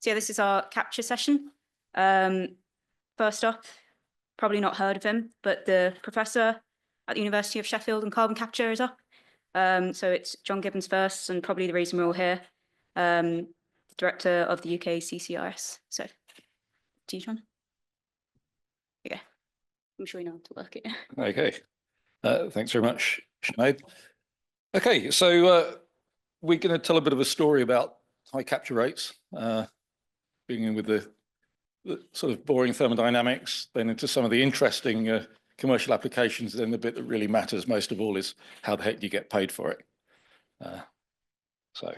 So yeah, this is our capture session. First up, probably not heard of him, but the professor at the University of Sheffield in carbon capture is up. So it's John Gibbins first, and probably the reason we're all here. The director of the UKCCSRC. So, to you, John. Okay, I'm sure you know how to work it. Okay, thanks very much, Sinead. Okay, so we're going to tell a bit of a story about high capture rates, beginning with the sort of boring thermodynamics, then into some of the interesting commercial applications, then the bit that really matters most of all is how the heck do you get paid for it. So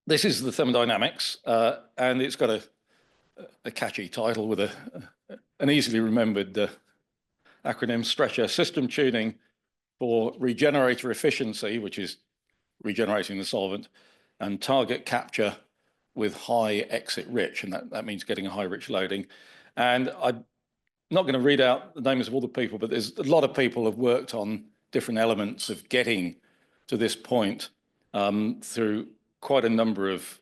this is the thermodynamics, and it's got a catchy title with an easily remembered acronym: stretcher system tuning for regenerator efficiency, which is regenerating the solvent, and target capture with high exit rich, and that means getting a high rich loading. And I'm not going to read out the names of all the people, but there's a lot of people have worked on different elements of getting to this point through quite a number of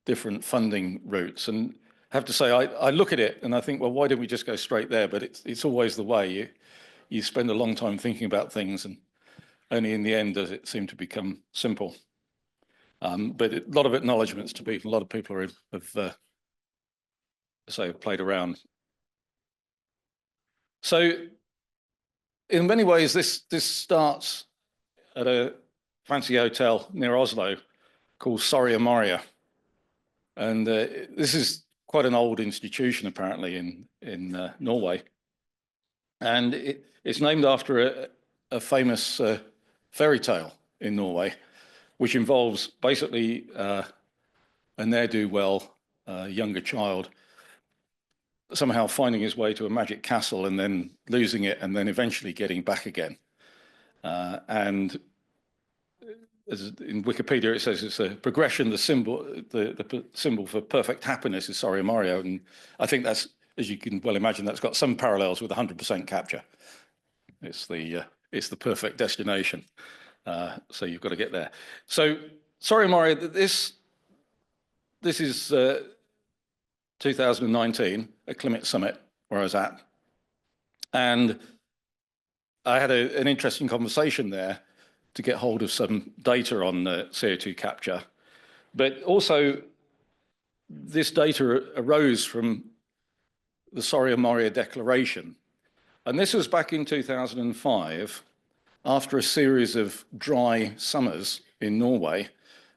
different funding routes. And I have to say, I look at it and I think, well, why didn't we just go straight there? But it's always the way. You spend a long time thinking about things, and only in the end does it seem to become simple. But a lot of acknowledgements to people. A lot of people have played around. So in many ways, this starts at a fancy hotel near Oslo called Soria Moria. And this is quite an old institution, apparently, in Norway. And it's named after a famous fairy tale in Norway, which involves basically a ne'er-do-well younger child somehow finding his way to a magic castle and then losing it and then eventually getting back again. And as in Wikipedia, it says it's a progression. The symbol for perfect happiness is Soria Moria. And I think that's, as you can well imagine, that's got some parallels with 100% capture. It's the perfect destination. So you've got to get there. So Soria Moria, this is 2019, a climate summit where I was at. And I had an interesting conversation there to get hold of some data on CO2 capture. But also, this data arose from the Soria Moria Declaration. And this was back in 2005, after a series of dry summers in Norway.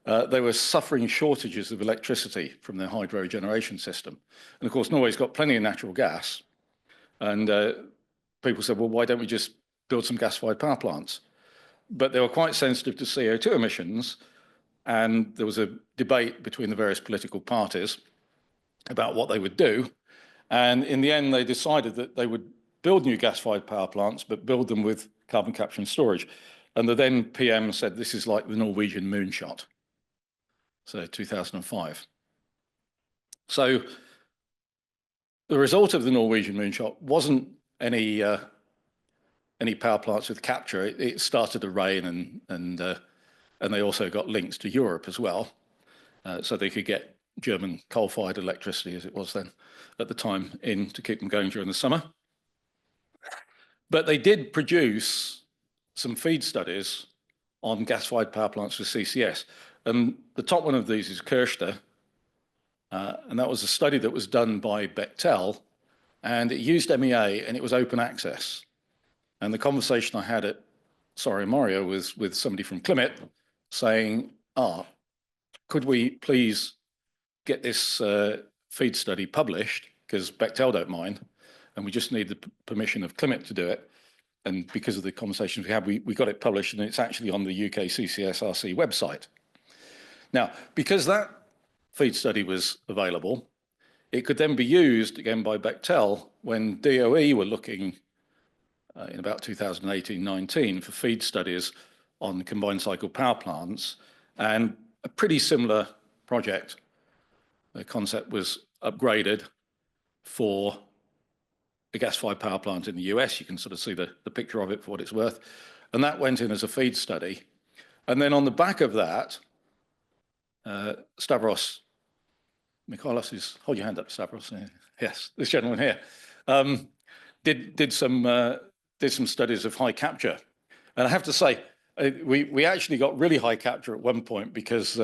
They were suffering shortages of electricity from their hydro generation system. And of course, Norway's got plenty of natural gas. And people said, well, why don't we just build some gas-fired power plants? But they were quite sensitive to CO2 emissions. And there was a debate between the various political parties about what they would do. And in the end, they decided that they would build new gas-fired power plants, but build them with carbon capture and storage. And the then PM said, this is like the Norwegian moonshot. So 2005. So the result of the Norwegian moonshot wasn't any power plants with capture. It started to rain, and they also got links to Europe as well, so they could get German coal-fired electricity, as it was then at the time, in to keep them going during the summer. But they did produce some feed studies on gas-fired power plants with CCS. And the top one of these is Kørstad, and that was a study that was done by Bechtel, and it used MEA, and it was open access. And the conversation I had at Soria Moria was with somebody from Climate saying, could we please get this feed study published, because Bechtel don't mind, and we just need the permission of Climate to do it. And because of the conversations we had, we got it published, and it's actually on the UKCCSRC website. Now, because that feed study was available, it could then be used again by Bechtel when DOE were looking in about 2018-19 for feed studies on combined cycle power plants, and a pretty similar project. The concept was upgraded for a gas-fired power plant in the US. You can sort of see the picture of it for what it's worth. And that went in as a feed study. And then on the back of that, Stavros Mikhailos is, hold your hand up, Stavros. Yes, this gentleman here did some studies of high capture, and I have to say we actually got really high capture at one point because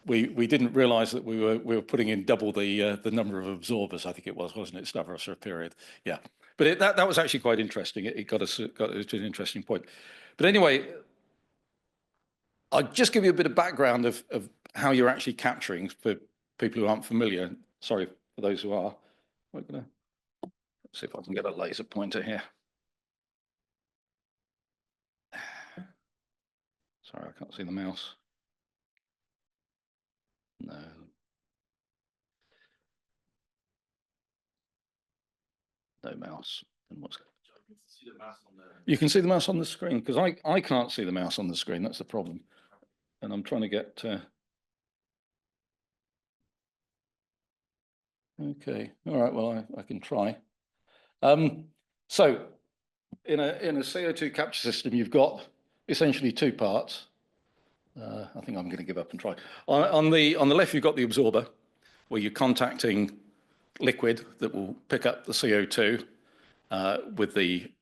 we didn't realise that we were putting in double the number of absorbers. I think it was, wasn't it, Stavros, for a period? Yeah, but that was actually quite interesting. It got us to an interesting point. But anyway, I'll just give you a bit of background of how you're actually capturing for people who aren't familiar. Sorry for those who are. We're going to see if I can get a laser pointer here. Sorry, I can't see the mouse. No. No mouse. And what's you can see the mouse on the screen, because I can't see the mouse on the screen. That's the problem. And I'm trying to get... Okay, all right, well, I can try. So in a CO2 capture system, you've got essentially two parts. I think I'm going to give up and try. On the left, you've got the absorber, where you're contacting liquid that will pick up the CO2 with the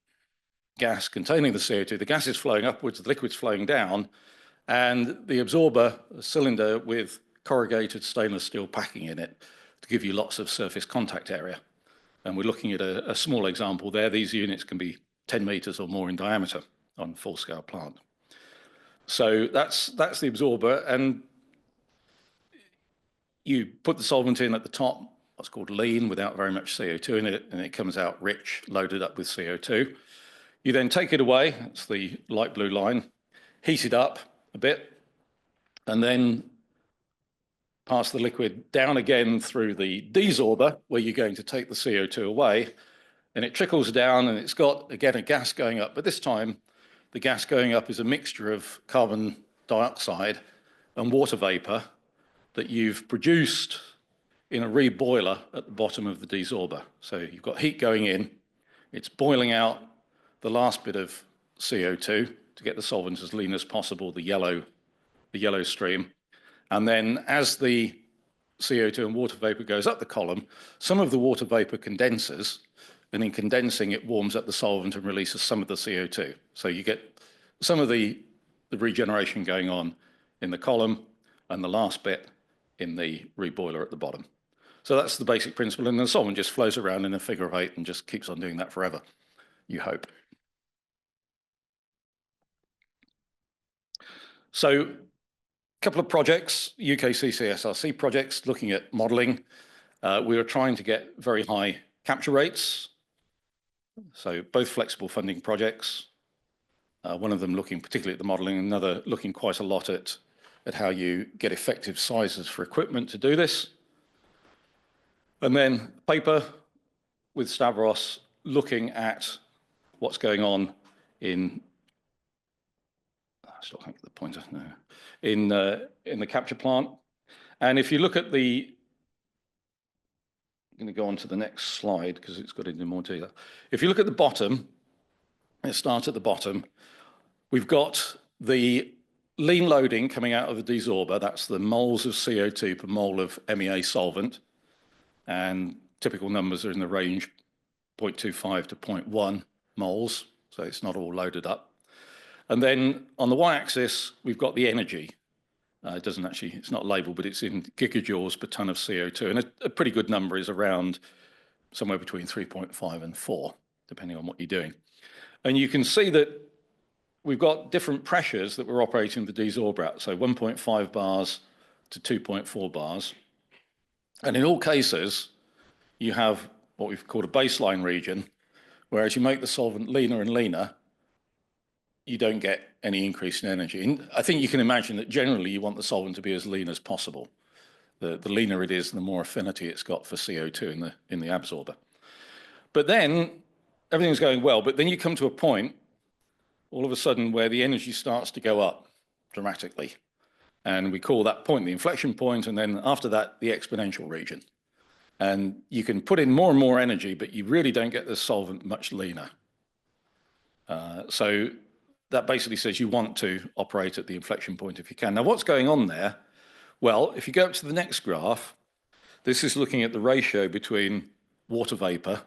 gas containing the CO2. The gas is flowing upwards, the liquid's flowing down, and the absorber, a cylinder with corrugated stainless steel packing in it to give you lots of surface contact area. And we're looking at a small example there. These units can be 10 meters or more in diameter on a full-scale plant. So that's the absorber, and you put the solvent in at the top, what's called lean, without very much CO2 in it, and it comes out rich, loaded up with CO2. You then take it away, that's the light blue line, heat it up a bit, and then pass the liquid down again through the desorber, where you're going to take the CO2 away, and it trickles down, and it's got, again, a gas going up, but this time the gas going up is a mixture of carbon dioxide and water vapor that you've produced in a reboiler at the bottom of the desorber. So you've got heat going in, it's boiling out the last bit of CO2 to get the solvent as lean as possible, the yellow stream. And then as the CO2 and water vapor goes up the column, some of the water vapor condenses, and in condensing it warms up the solvent and releases some of the CO2. So you get some of the regeneration going on in the column and the last bit in the reboiler at the bottom. So that's the basic principle, and the solvent just flows around in a figure of 8 and just keeps on doing that forever, you hope. So a couple of projects, UKCCSRC projects, looking at modelling. We were trying to get very high capture rates. So both flexible funding projects, one of them looking particularly at the modelling, another looking quite a lot at how you get effective sizes for equipment to do this. And then paper with Stavros looking at what's going on in, I still can't get the pointer, no, in the capture plant. And if you look at the, I'm going to go on to the next slide because it's got into more detail. If you look at the bottom, let's start at the bottom. We've got the lean loading coming out of the desorber. That's the moles of CO2 per mole of MEA solvent. And typical numbers are in the range 0.25 to 0.1 moles. So it's not all loaded up. And then on the y-axis, we've got the energy. It doesn't actually, it's not labeled, but it's in gigajoules per ton of CO2. And a pretty good number is around somewhere between 3.5 and 4, depending on what you're doing. And you can see that we've got different pressures that we're operating the desorber at. So 1.5 bars to 2.4 bars. And in all cases, you have what we've called a baseline region, where as you make the solvent leaner and leaner, you don't get any increase in energy. And I think you can imagine that generally you want the solvent to be as lean as possible. The leaner it is, the more affinity it's got for CO2 in the absorber. But then everything's going well, but then you come to a point all of a sudden where the energy starts to go up dramatically. And we call that point the inflection point, and then after that, the exponential region. And you can put in more and more energy, but you really don't get the solvent much leaner. So that basically says you want to operate at the inflection point if you can. Now, what's going on there? Well, if you go up to the next graph, this is looking at the ratio between water vapor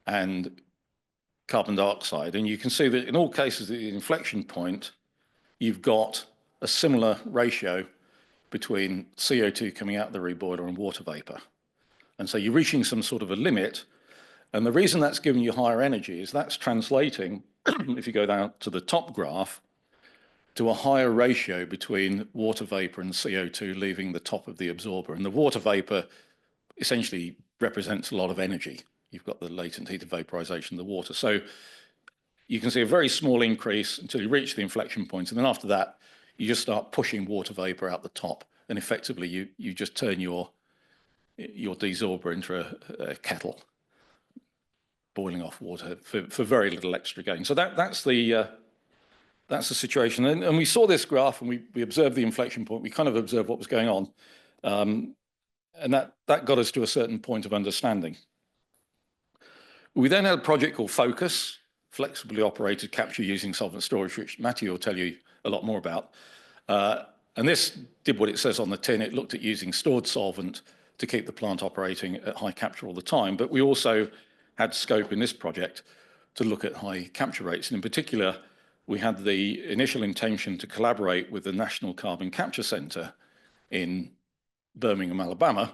and carbon dioxide. And you can see that in all cases, at the inflection point, you've got a similar ratio between CO2 coming out of the reboiler and water vapor. And so you're reaching some sort of a limit. And the reason that's giving you higher energy is that's translating, if you go down to the top graph, to a higher ratio between water vapor and CO2 leaving the top of the absorber. And the water vapor essentially represents a lot of energy. You've got the latent heat of vaporization of the water. So you can see a very small increase until you reach the inflection point. And then after that, you just start pushing water vapor out the top. And effectively, you just turn your desorber into a kettle, boiling off water for very little extra gain. So that's the situation. And we saw this graph and we observed the inflection point. We kind of observed what was going on. And that got us to a certain point of understanding. We then had a project called Focus, flexibly operated capture using solvent storage, which Mathieu will tell you a lot more about. And this did what it says on the tin. It looked at using stored solvent to keep the plant operating at high capture all the time. But we also had scope in this project to look at high capture rates. And in particular, we had the initial intention to collaborate with the National Carbon Capture Center in Birmingham, Alabama,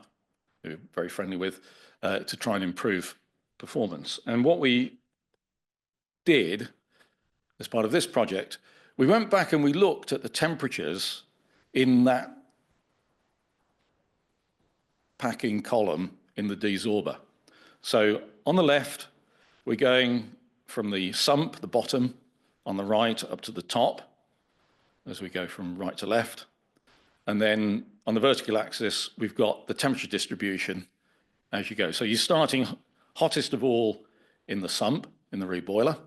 who we're very friendly with, to try and improve performance. And what we did as part of this project, we went back and we looked at the temperatures in that packing column in the desorber. So on the left, we're going from the sump, the bottom, on the right up to the top, as we go from right to left. And then on the vertical axis, we've got the temperature distribution as you go. So you're starting hottest of all in the sump, in the reboiler,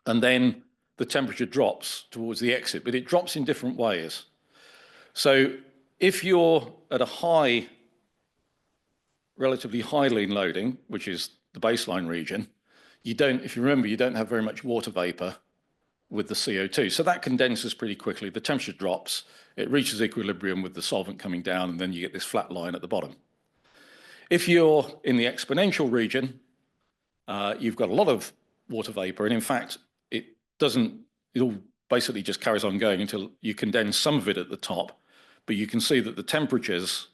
and then the temperature drops towards the exit, but it drops in different ways. So if you're at a high, relatively high lean loading, which is the baseline region, you don't, if you remember, you don't have very much water vapor with the CO2. So that condenses pretty quickly. The temperature drops, it reaches equilibrium with the solvent coming down, and then you get this flat line at the bottom. If you're in the exponential region, you've got a lot of water vapor, and in fact, it all basically just carries on going until you condense some of it at the top. But you can see that the temperatures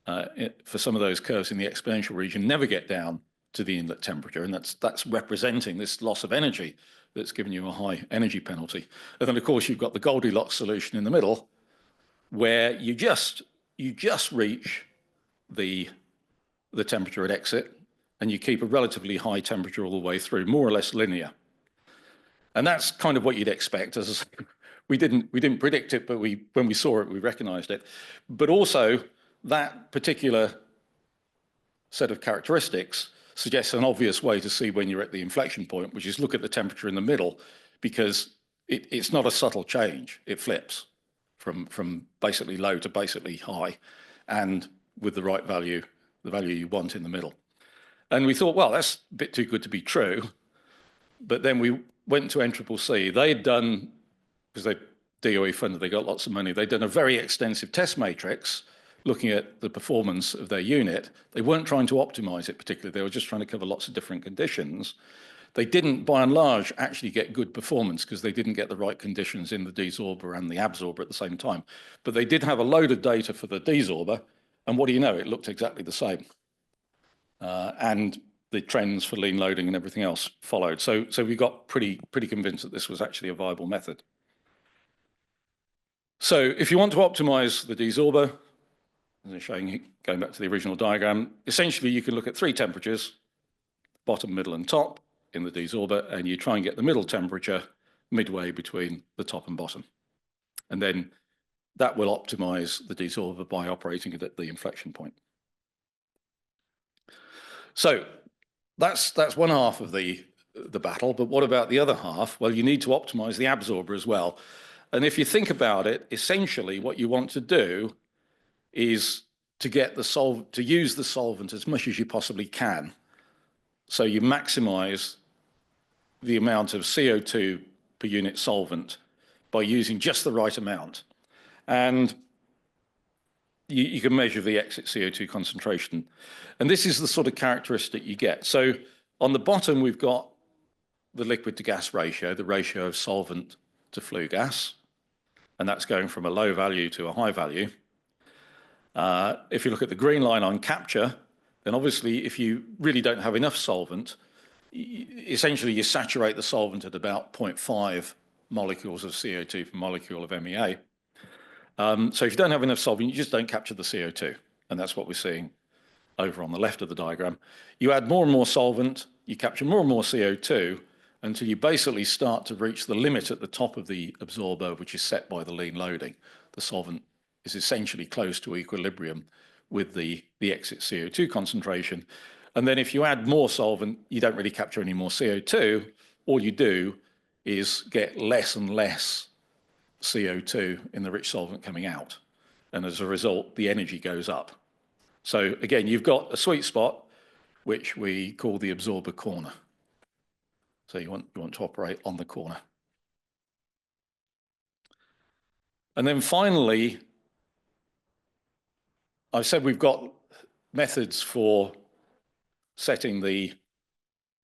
for some of those curves in the exponential region never get down to the inlet temperature, and that's representing this loss of energy that's given you a high energy penalty. And then, of course, you've got the Goldilocks solution in the middle, where you just reach the temperature at exit, and you keep a relatively high temperature all the way through, more or less linear. And that's kind of what you'd expect. As I say, we didn't predict it, but when we saw it, we recognized it. But also, that particular set of characteristics suggests an obvious way to see when you're at the inflection point, which is look at the temperature in the middle, because it's not a subtle change. It flips from basically low to basically high, and with the right value, the value you want in the middle. And we thought, well, that's a bit too good to be true. But then we went to NCCC. They had done, because they DOE funded, they got lots of money, they'd done a very extensive test matrix looking at the performance of their unit. They weren't trying to optimize it particularly. They were just trying to cover lots of different conditions. They didn't, by and large, actually get good performance because they didn't get the right conditions in the desorber and the absorber at the same time. But they did have a load of data for the desorber, and what do you know? It looked exactly the same. And the trends for lean loading and everything else followed. So we got pretty convinced that this was actually a viable method. So if you want to optimize the desorber, as I'm showing, going back to the original diagram, essentially you can look at three temperatures, bottom, middle, and top in the desorber, and you try and get the middle temperature midway between the top and bottom. And then that will optimize the desorber by operating it at the inflection point. So that's one half of the battle, but what about the other half? Well, you need to optimize the absorber as well. And if you think about it, essentially what you want to do is to get to use the solvent as much as you possibly can. So you maximize the amount of CO2 per unit solvent by using just the right amount. And you can measure the exit CO2 concentration. And this is the sort of characteristic you get. So on the bottom, we've got the liquid to gas ratio, the ratio of solvent to flue gas. And that's going from a low value to a high value. If you look at the green line on capture, then obviously if you really don't have enough solvent, essentially you saturate the solvent at about 0.5 molecules of CO2 per molecule of MEA. So if you don't have enough solvent, you just don't capture the CO2. And that's what we're seeing over on the left of the diagram. You add more and more solvent, you capture more and more CO2 until you basically start to reach the limit at the top of the absorber, which is set by the lean loading. The solvent is essentially close to equilibrium with the exit CO2 concentration. And then if you add more solvent, you don't really capture any more CO2. All you do is get less and less CO2 in the rich solvent coming out. And as a result, the energy goes up. So again, you've got a sweet spot, which we call the absorber corner. So you want to operate on the corner. And then finally, I've said we've got methods for setting the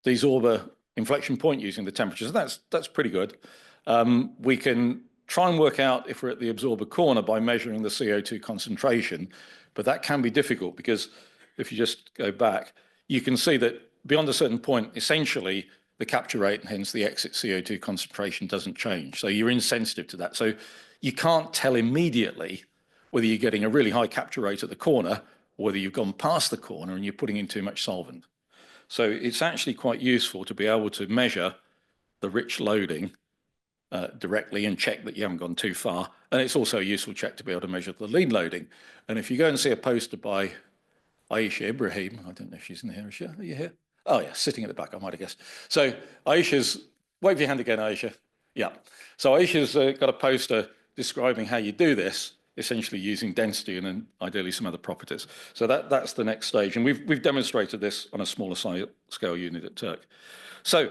desorber inflection point using the temperatures. That's pretty good. We can try and work out if we're at the absorber corner by measuring the CO2 concentration, but that can be difficult because if you just go back, you can see that beyond a certain point, essentially the capture rate and hence the exit CO2 concentration doesn't change. So you're insensitive to that. So you can't tell immediately whether you're getting a really high capture rate at the corner or whether you've gone past the corner and you're putting in too much solvent. So it's actually quite useful to be able to measure the rich loading directly and check that you haven't gone too far. And it's also a useful check to be able to measure the lean loading. And if you go and see a poster by Aisha Ibrahim, I don't know if she's in here, is she? Are you here? Oh yeah, sitting at the back, I might have guessed. So Aisha's, wave your hand again, Aisha. Yeah. So Aisha's got a poster describing how you do this, essentially using density and then ideally some other properties. So that's the next stage. And we've demonstrated this on a smaller scale unit at Turk. So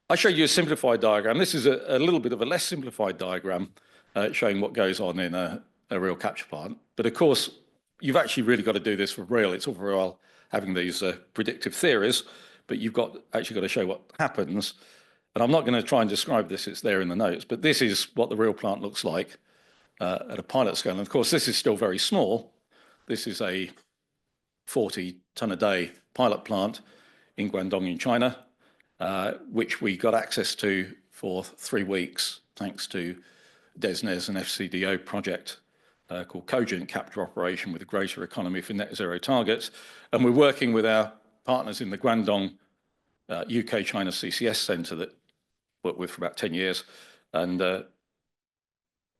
I showed you a simplified diagram. This is a little bit of a less simplified diagram showing what goes on in a real capture plant. But of course, you've actually really got to do this for real. It's all very well having these predictive theories, but you've actually got to show what happens. And I'm not going to try and describe this, it's there in the notes, but this is what the real plant looks like at a pilot scale. And of course, this is still very small. This is a 40-ton-a-day pilot plant in Guangdong in China, which we got access to for 3 weeks, thanks to DESNZ and FCDO project called Cogent Capture Operation with a greater economy for net zero targets. And we're working with our partners in the Guangdong UKCCSRC Centre that worked with for about 10 years. And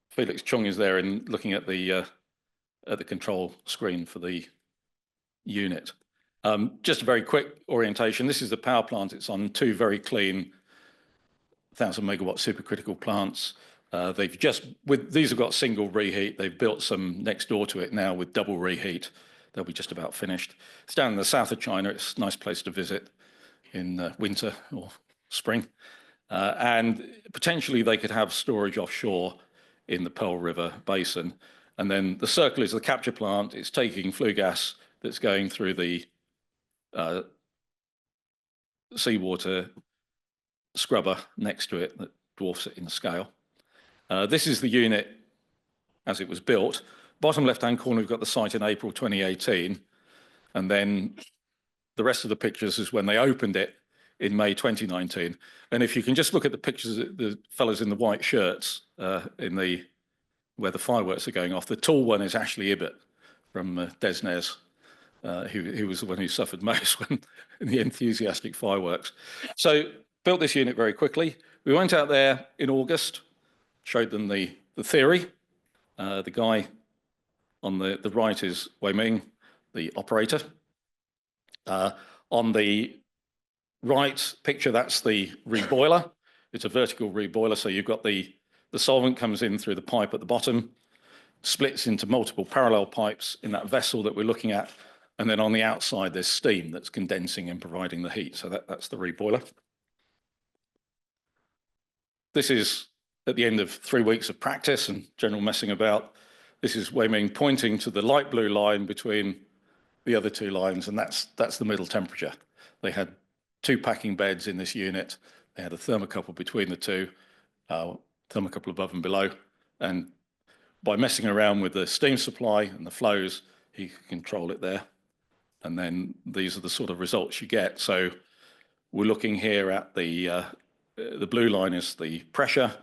Felix Chung is there in looking at the control screen for the unit. Just a very quick orientation. This is the power plant. It's on 2 very clean 1,000 megawatt supercritical plants. These have got single reheat. They've built some next door to it now with double reheat. They'll be just about finished. It's down in the south of China. It's a nice place to visit in winter or spring. And potentially they could have storage offshore in the Pearl River Basin. And then the circle is the capture plant. It's taking flue gas that's going through the seawater scrubber next to it that dwarfs it in scale. This is the unit as it was built. Bottom left-hand corner, we've got the site in April 2018. And then the rest of the pictures is when they opened it in May 2019. And if you can just look at the pictures of the fellows in the white shirts where the fireworks are going off, the tall one is actually Ibit from DESNZ, who was the one who suffered most when in the enthusiastic fireworks. So built this unit very quickly. We went out there in August, showed them the theory. The guy on the right is Wei Ming, the operator. On the right picture, that's the reboiler. It's a vertical reboiler, so you've got the solvent comes in through the pipe at the bottom, splits into multiple parallel pipes in that vessel that we're looking at, and then on the outside there's steam that's condensing and providing the heat. So that's the reboiler. This is at the end of 3 weeks of practice and general messing about. this is Weiming pointing to the light blue line between the other two lines, and that's the middle temperature. They had 2 packing beds in this unit. They had a thermocouple between the two, thermocouple above and below. And by messing around with the steam supply and the flows, he could control it there. And then these are the sort of results you get. So we're looking here at the blue line is the pressure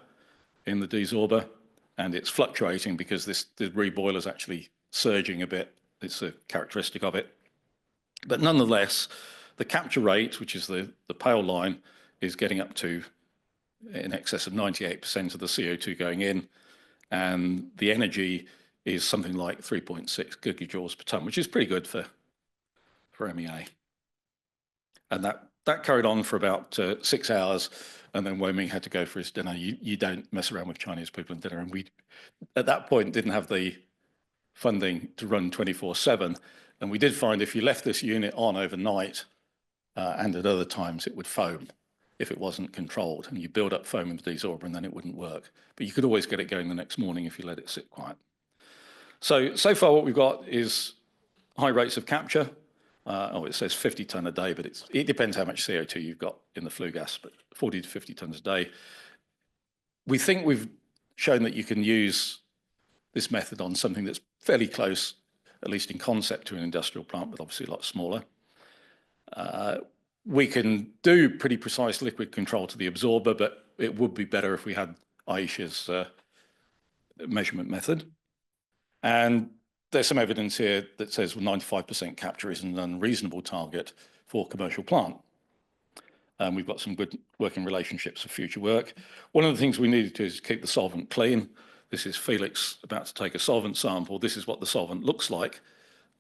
in the desorber, and it's fluctuating because the reboiler is actually surging a bit. It's a characteristic of it. But nonetheless, the capture rate, which is the pale line, is getting up to in excess of 98% of the CO2 going in. And the energy is something like 3.6 gigajoules per ton, which is pretty good for MEA. And that carried on for about 6 hours. And then Weiming had to go for his dinner. You don't mess around with Chinese people in dinner. And we, at that point, didn't have the funding to run 24/7. And we did find if you left this unit on overnight and at other times, it would foam if it wasn't controlled. And you build up foam in the desorber and then it wouldn't work. But you could always get it going the next morning if you let it sit quiet. So far what we've got is high rates of capture. It says 50 tonne a day, but it depends how much CO2 you've got in the flue gas, but 40 to 50 tonnes a day. We think we've shown that you can use this method on something that's fairly close, at least in concept, to an industrial plant, but obviously a lot smaller. We can do pretty precise liquid control to the absorber, but it would be better if we had Aisha's measurement method. And there's some evidence here that says 95% capture is an unreasonable target for commercial plant. And we've got some good working relationships for future work. One of the things we needed to do is keep the solvent clean. This is Felix about to take a solvent sample. This is what the solvent looks like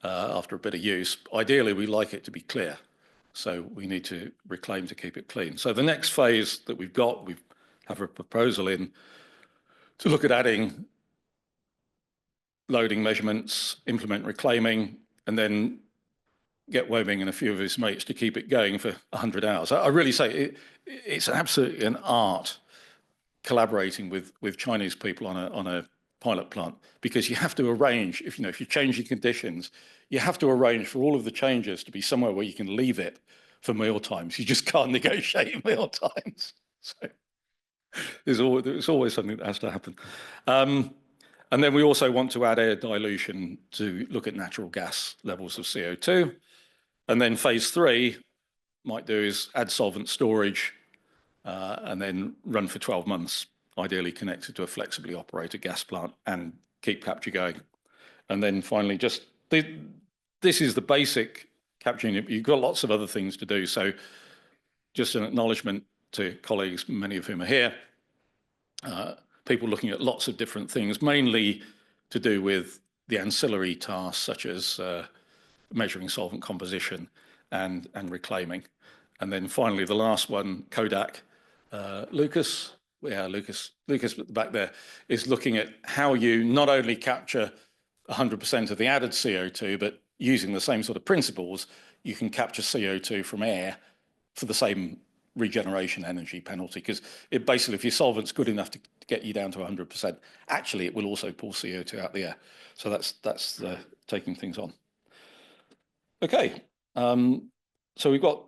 after a bit of use. Ideally, we like it to be clear. So we need to reclaim to keep it clean. So the next phase that we have a proposal in to look at adding loading measurements, implement reclaiming, and then get Weiming and a few of his mates to keep it going for 100 hours. I really say it's absolutely an art collaborating with Chinese people on a pilot plant, because you have to arrange, if you're changing conditions, you have to arrange for all of the changes to be somewhere where you can leave it for meal times. You just can't negotiate meal times. So there's always something that has to happen. And then we also want to add air dilution to look at natural gas levels of CO2. And then phase 3 might do is add solvent storage and then run for 12 months, ideally connected to a flexibly operated gas plant, and keep capture going. And then finally, just this is the basic capturing. You've got lots of other things to do. So just an acknowledgement to colleagues, many of whom are here, people looking at lots of different things, mainly to do with the ancillary tasks such as measuring solvent composition and reclaiming. And then finally, the last one, Kodak, Lucas at the back there, is looking at how you not only capture 100% of the added CO2, but using the same sort of principles, you can capture CO2 from air for the same regeneration energy penalty, because it basically, if your solvent's good enough to get you down to 100%, actually it will also pull CO2 out the air. So that's taking things on. Okay, so we've got,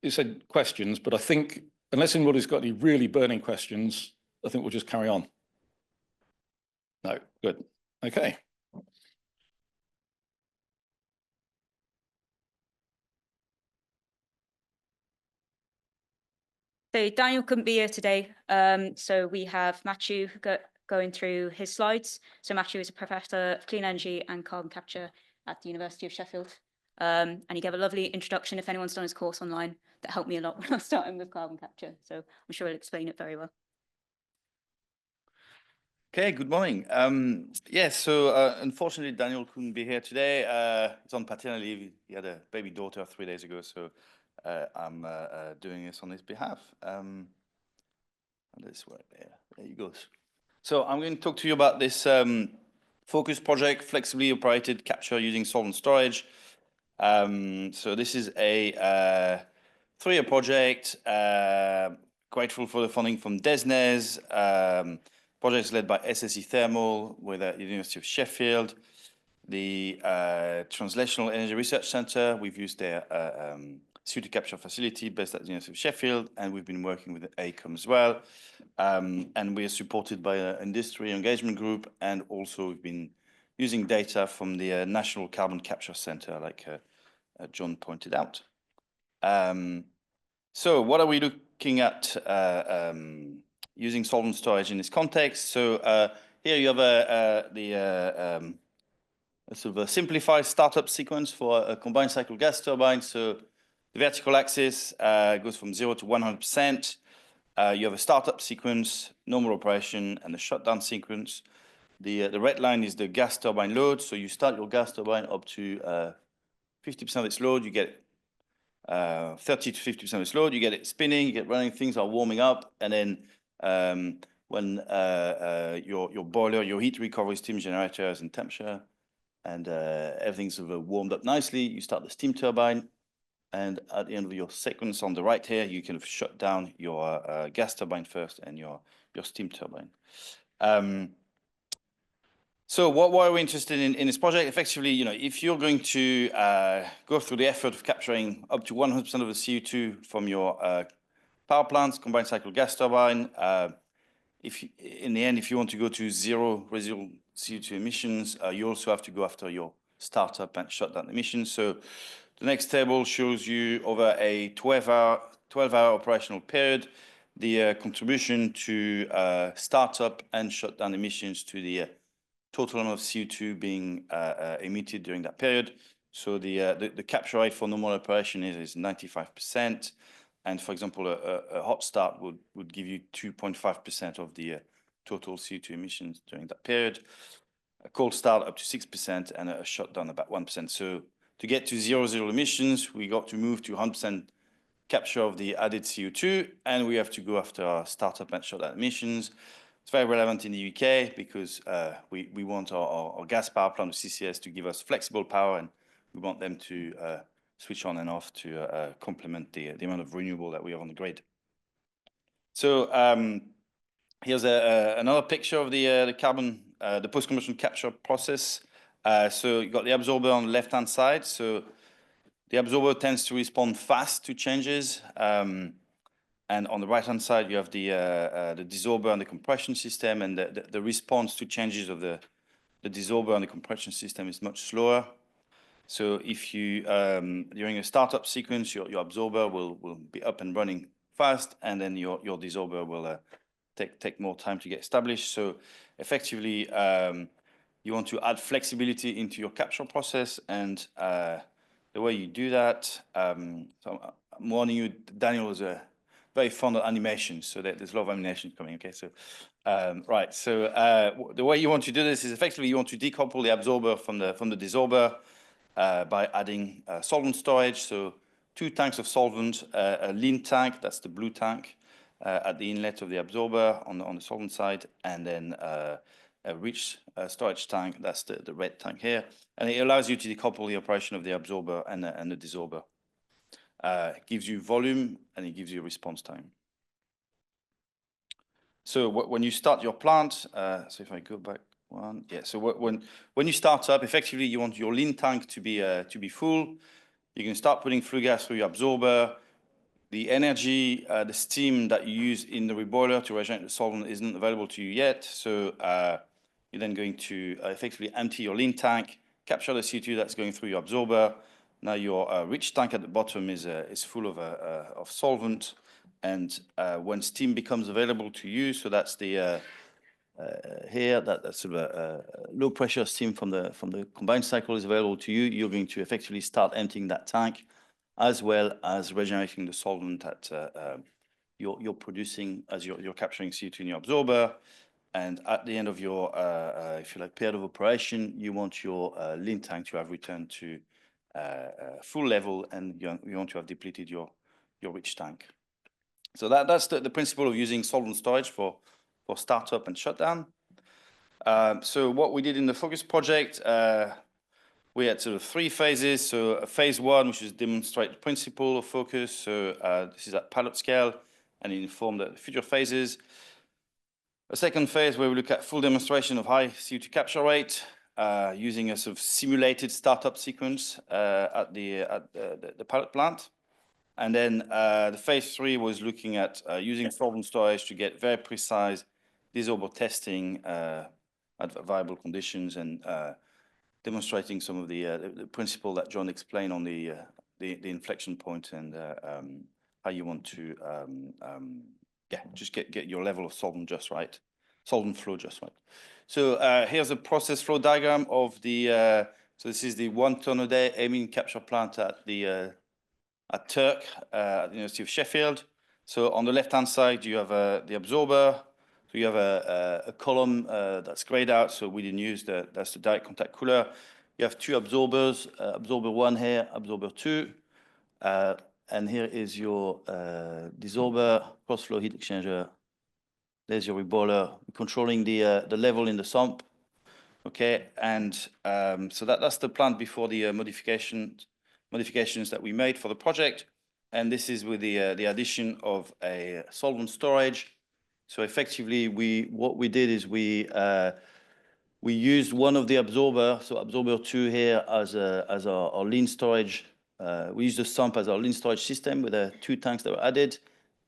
you said questions, but I think unless anybody's got any really burning questions, I think we'll just carry on. No, good. Okay. So Daniel couldn't be here today. So we have Mathieu going through his slides. So Mathieu is a professor of clean energy and carbon capture at the University of Sheffield. And he gave a lovely introduction, if anyone's done his course online, that helped me a lot when I was starting with carbon capture. So I'm sure he'll explain it very well. Okay, good morning. So unfortunately, Daniel couldn't be here today. He's on paternity leave. He had a baby daughter 3 days ago, so I'm doing this on his behalf. This way, there he goes. So I'm going to talk to you about this focus project, flexibly operated capture using solvent storage. So this is a 3-year project. Grateful for the funding from DESNES. project is led by SSE Thermal with the University of Sheffield. The Translational Energy Research Centre, we've used their CO2 capture facility based at the University of Sheffield, and we've been working with AECOM as well. And we are supported by an industry engagement group, and also we've been using data from the National Carbon Capture Centre, like John pointed out. So what are we looking at using solvent storage in this context? So here you have a sort of a simplified startup sequence for a combined cycle gas turbine. So the vertical axis goes from 0 to 100%. You have a startup sequence, normal operation, and a shutdown sequence. The red line is the gas turbine load. So you start your gas turbine up to 50% of its load. You get 30 to 50% of its load. You get it spinning, you get running, things are warming up. And then when your boiler, your heat recovery steam generators and temperature, and everything's sort of warmed up nicely, you start the steam turbine. And at the end of your sequence on the right here, you can shut down your gas turbine first and your steam turbine. So what are we interested in this project? Effectively, you know, if you're going to go through the effort of capturing up to 100% of the CO2 from your power plants, combined cycle gas turbine, in the end, if you want to go to zero residual CO2 emissions, you also have to go after your startup and shutdown emissions. So the next table shows you over a 12-hour operational period, the contribution to startup and shutdown emissions to the total amount of CO2 being emitted during that period. So the capture rate for normal operation is 95%. And for example, a hot start would give you 2.5% of the total CO2 emissions during that period. A cold start up to 6% and a shutdown about 1%. So to get to zero emissions, we got to move to 100% capture of the added CO2, and we have to go after our startup and shutdown emissions. It's very relevant in the UK because we want our gas power plant, CCS, to give us flexible power, and we want them to switch on and off to complement the amount of renewable that we have on the grid. So here's another picture of the carbon, the post-combustion capture process. So you've got the absorber on the left-hand side. So the absorber tends to respond fast to changes. And on the right-hand side, you have the desorber and the compression system, and the response to changes of the desorber and the compression system is much slower. So if you, during a startup sequence, your absorber will be up and running fast, and then your desorber will take more time to get established. So effectively, you want to add flexibility into your capture process, and the way you do that, so I'm warning you, Daniel is very fond of animation, so there's a lot of animation coming, okay? So, right, so the way you want to do this is effectively you want to decouple the absorber from the desorber by adding solvent storage. So 2 tanks of solvent, a lean tank, that's the blue tank, at the inlet of the absorber on the solvent side, and then a rich storage tank, that's the red tank here. And it allows you to decouple the operation of the absorber and the desorber. It gives you volume and it gives you response time. So when you start your plant, so if I go back one, yeah. So when you start up, effectively you want your lean tank to be full. You can start putting flue gas through your absorber. The energy, the steam that you use in the reboiler to regenerate the solvent isn't available to you yet. So you're then going to effectively empty your lean tank, capture the CO2 that's going through your absorber. Now your rich tank at the bottom is full of solvent, and when steam becomes available to you, so that's the here, that's sort of a low pressure steam from the combined cycle is available to you. You're going to effectively start emptying that tank, as well as regenerating the solvent that you're producing as you're capturing CO2 in your absorber. And at the end of your, if you like, period of operation, you want your lean tank to have returned to full level, and you want to have depleted your rich tank. So that's the principle of using solvent storage for startup and shutdown. So what we did in the Focus project, we had sort of 3 phases. So phase 1, which is demonstrate the principle of Focus. So this is at pilot scale, and it informed the future phases. A second phase where we look at full demonstration of high CO2 capture rate using a sort of simulated startup sequence at the pilot plant. And then the phase 3 was looking at using solvent storage to get very precise desorber testing at viable conditions and demonstrating some of the principle that John explained on the inflection point and how you want to just get your level of solvent just right, solvent flow just right. So here's a process flow diagram of the. So this is the 1 ton a day amine capture plant at the at Turk at the University of Sheffield. So on the left-hand side you have the absorber. So you have a column that's grayed out. So we didn't use that's the direct contact cooler. You have 2 absorbers, absorber 1 here, absorber 2. And here is your desorber, cross-flow heat exchanger. There's your reboiler, controlling the level in the sump. Okay, and so that's the plant before the modifications that we made for the project. And this is with the addition of a solvent storage. So effectively, what we did is we used one of the absorber, so absorber 2 here as our lean storage. We used the sump as our lean storage system with 2 tanks that were added.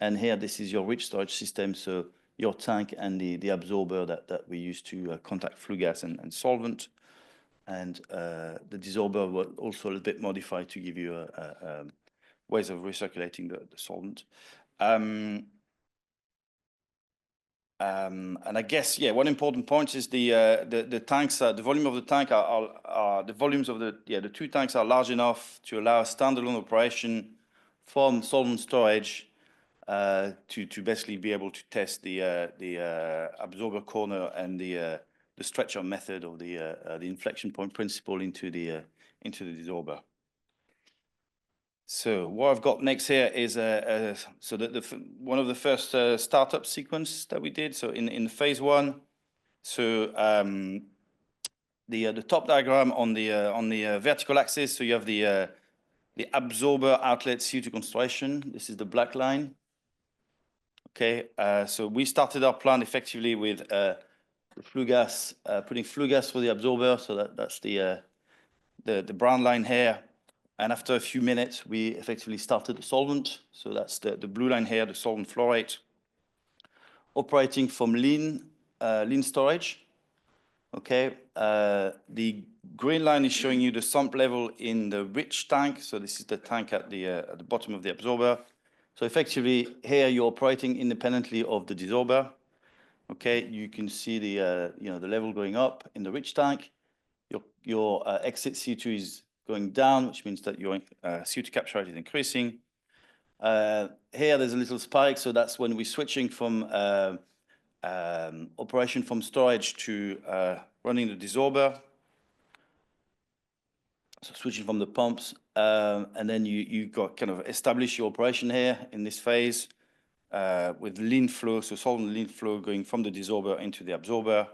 And here, this is your rich storage system. So your tank and the absorber that we use to contact flue gas and solvent. And the desorber was also a little bit modified to give you ways of recirculating the solvent. And I guess, yeah, one important point is the tanks, the volume of the tank are the volumes of the 2 tanks are large enough to allow standalone operation from solvent storage to basically be able to test the absorber corner and the stretcher method of the inflection point principle into the desorber. So what I've got next here is so one of the first startup sequence that we did. So in phase 1, so the top diagram on the vertical axis. So you have the absorber outlet CO2 concentration. This is the black line. Okay, so we started our plant effectively with flue gas, putting flue gas through the absorber. So that's the brown line here. And after a few minutes, we effectively started the solvent. So that's the blue line here, the solvent flow rate, operating from lean storage. Okay, the green line is showing you the sump level in the rich tank. So this is the tank at the bottom of the absorber. So effectively, here you're operating independently of the desorber. Okay, you can see the the level going up in the rich tank. Your exit CO2 is going down, which means that your CO2 capture rate is increasing. Here there's a little spike, so that's when we're switching from operation from storage to running the desorber. So switching from the pumps, and then you got kind of establish your operation here in this phase with lean flow, so solvent lean flow going from the desorber into the absorber.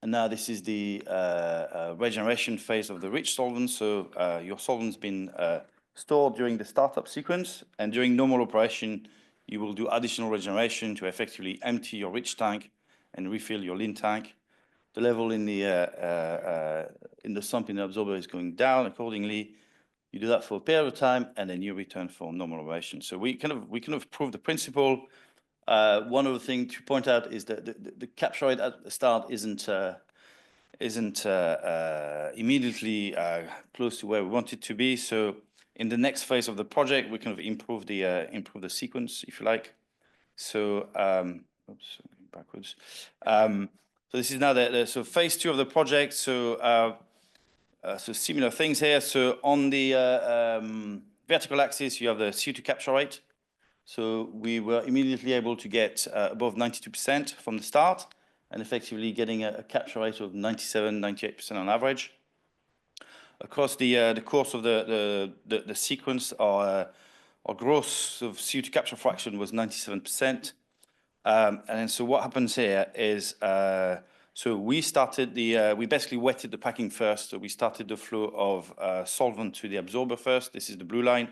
And now this is the regeneration phase of the rich solvent. So your solvent's been stored during the startup sequence, and during normal operation, you will do additional regeneration to effectively empty your rich tank and refill your lean tank. The level in the sump in the absorber is going down accordingly. You do that for a period of time, and then you return for normal operation. So we kind of prove the principle. One other thing to point out is that the capture rate at the start isn't immediately close to where we want it to be. So in the next phase of the project, we kind of improve the sequence, if you like. So oops, backwards. So this is now so phase 2 of the project. So so similar things here. So on the vertical axis, you have the CO2 capture rate. So we were immediately able to get above 92% from the start, and effectively getting a capture rate of 97, 98% on average. Across the course of the sequence, our gross of CO2 capture fraction was 97%. And then so what happens here is, so we started we basically wetted the packing first. So we started the flow of solvent to the absorber first. This is the blue line.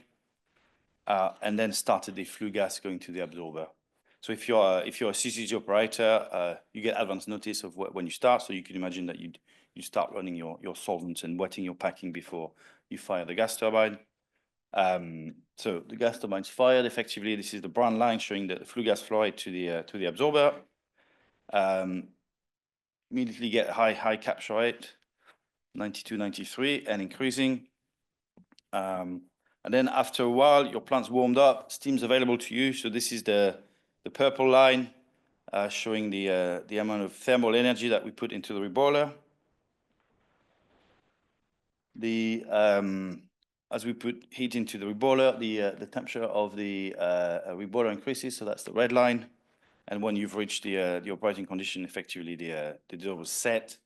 And then started the flue gas going to the absorber. So if you're a CCG operator, you get advance notice of when you start. So you can imagine that you start running your solvents and wetting your packing before you fire the gas turbine. So the gas turbine's fired. Effectively, this is the brown line showing the flue gas flow rate to the absorber. Immediately get high capture rate, 92, 93, and increasing. And then after a while, your plant's warmed up, steam's available to you. So this is the purple line showing the amount of thermal energy that we put into the reboiler. As we put heat into the reboiler, the temperature of the reboiler increases. So that's the red line. And when you've reached the operating condition, effectively the dissolver is set,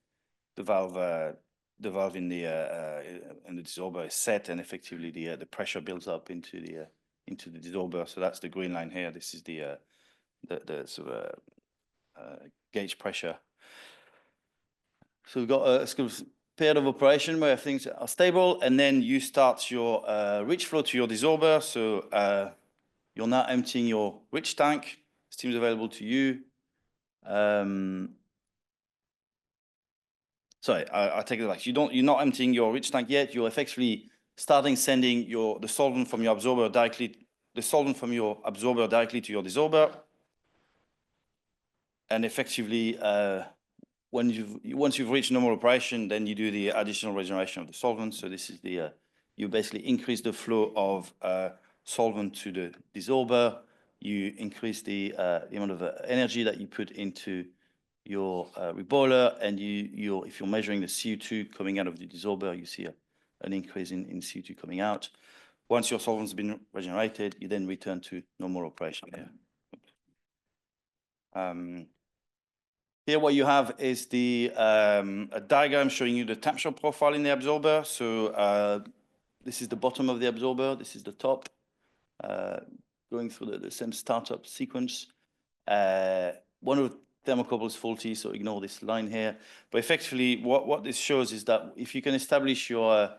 the valve in the dissolver is set, and effectively the pressure builds up into the dissolver. So that's the green line here. This is the sort of gauge pressure. So we've got a sort of period of operation where things are stable, and then you start your rich flow to your dissolver. So you're now emptying your rich tank. Steam is available to you. Sorry, I take it back. You're not emptying your rich tank yet. You're effectively starting sending the solvent from your absorber directly to your dissolver. And effectively, once you've reached normal operation, then you do the additional regeneration of the solvent. So this is you basically increase the flow of solvent to the dissolver. You increase the amount of energy that you put into your reboiler, and if you're measuring the CO2 coming out of the dissolver, you see an increase in CO2 coming out. Once your solvent's been regenerated, you then return to normal operation here. Here what you have is a diagram showing you the temperature profile in the absorber. So this is the bottom of the absorber, this is the top. Going through the same startup sequence. One of the thermocouple is faulty, so ignore this line here. But effectively, what this shows is that if you can establish your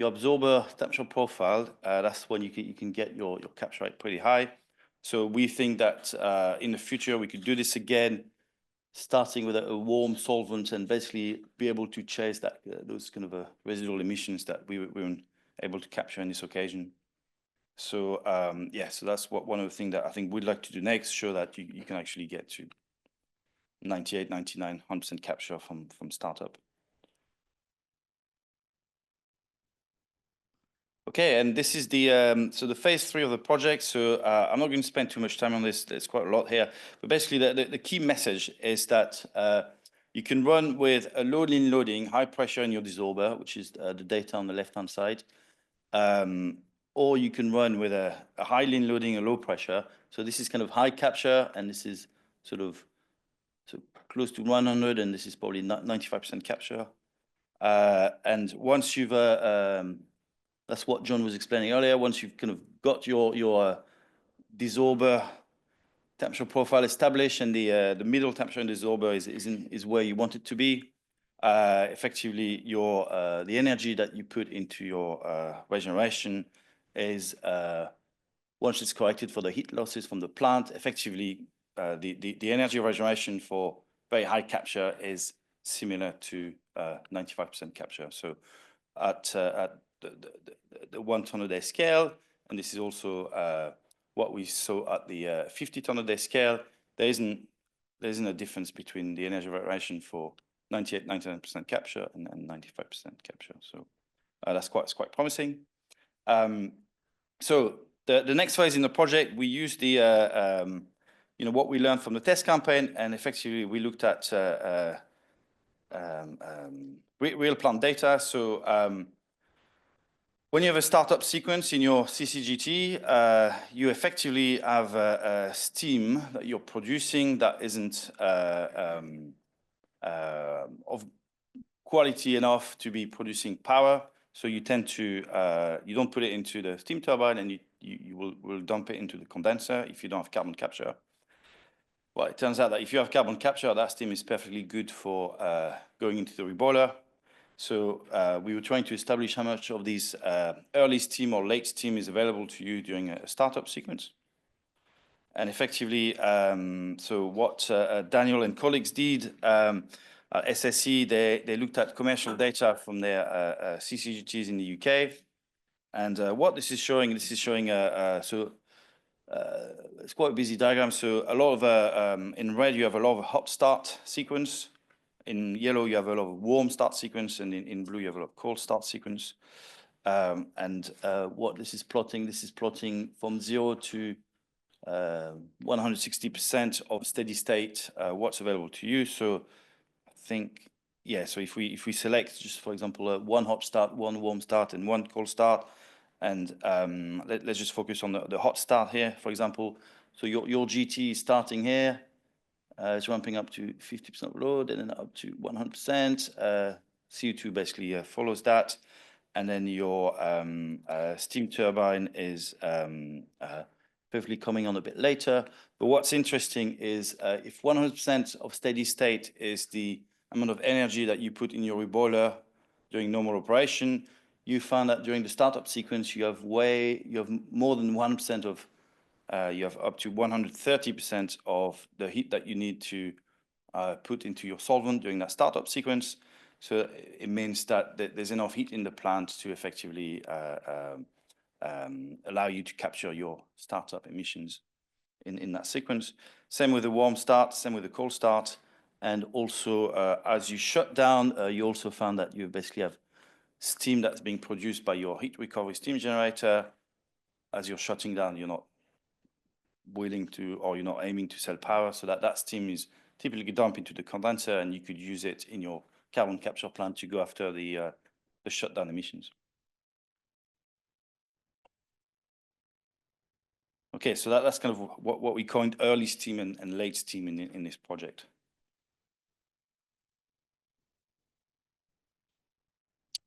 absorber temperature profile, that's when you can get your capture rate pretty high. So we think that in the future we could do this again, starting with a warm solvent and basically be able to chase those kind of residual emissions that we weren't able to capture on this occasion. So yeah, so that's one of the things that I think we'd like to do next, show that you can actually get to 98, 99, 100% capture from startup. Okay, and this is the phase 3 of the project. So I'm not going to spend too much time on this. There's quite a lot here, but basically the key message is that you can run with a low lean loading, high pressure in your dissolver, which is the data on the left-hand side. Or you can run with a high lean loading, a low pressure. So this is kind of high capture, and this is sort of close to 100, and this is probably 95% capture. And once you've, that's what John was explaining earlier, once you've kind of got your dissolver temperature profile established, and the middle temperature in the dissolver is where you want it to be, effectively the energy that you put into your regeneration is, once it's corrected for the heat losses from the plant, effectively the energy of regeneration for very high capture is similar to 95% capture. So at the 1 ton a day scale, and this is also what we saw at the 50 ton a day scale, there isn't a difference between the energy of regeneration for 98, 99% capture and 95% capture. So that's quite promising. So the next phase in the project, we use what we learned from the test campaign, and effectively we looked at real plant data. So when you have a startup sequence in your CCGT, you effectively have a steam that you're producing that isn't of quality enough to be producing power. So you tend to, you don't put it into the steam turbine, and you will dump it into the condenser if you don't have carbon capture. Well, it turns out that if you have carbon capture, that steam is perfectly good for going into the reboiler. So we were trying to establish how much of these early steam or late steam is available to you during a startup sequence. And effectively, so what Daniel and colleagues did at SSE, they looked at commercial data from their CCGTs in the UK. And what this is showing, it's quite a busy diagram. So a lot of, in red, you have a lot of hot start sequence. In yellow, you have a lot of warm start sequence. And in blue, you have a lot of cold start sequence. What this is plotting from 0 to 160% of steady state, what's available to you. So I think, yeah, so if we select just, for example, one hot start, one warm start, and one cold start, and let's just focus on the hot start here, for example. So your GT is starting here, it's ramping up to 50% load and then up to 100%. CO2 basically follows that. And then your steam turbine is hopefully coming on a bit later. But what's interesting is if 100% of steady state is the amount of energy that you put in your reboiler during normal operation, you found that during the startup sequence, you have more than 1% of, you have up to 130% of the heat that you need to put into your solvent during that startup sequence. So it means that there's enough heat in the plant to effectively allow you to capture your startup emissions in that sequence. Same with the warm start, same with the cold start. And also, as you shut down, you also found that you basically have steam that's being produced by your heat recovery steam generator. As you're shutting down, you're not willing to, or you're not aiming to sell power. So that steam is typically dumped into the condenser, and you could use it in your carbon capture plant to go after the shutdown emissions. Okay, so that's kind of what we coined early steam and late steam in this project.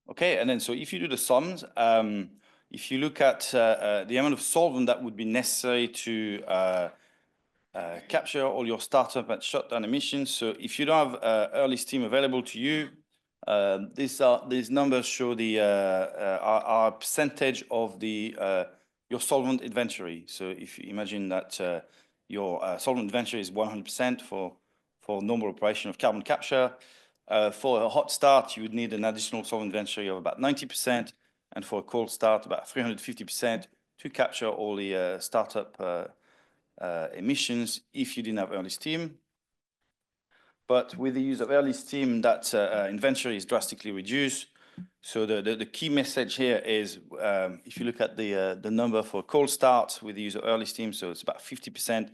Okay, and then so if you do the sums, if you look at the amount of solvent that would be necessary to capture all your startup and shutdown emissions. So if you don't have early steam available to you, these numbers show the our percentage of the your solvent inventory. So if you imagine that your solvent inventory is 100% for normal operation of carbon capture, for a hot start, you would need an additional solvent inventory of about 90%, and for a cold start, about 350% to capture all the startup emissions if you didn't have early steam. But with the use of early steam, that inventory is drastically reduced. So the key message here is if you look at the number for cold start with the use of early steam, so it's about 50%.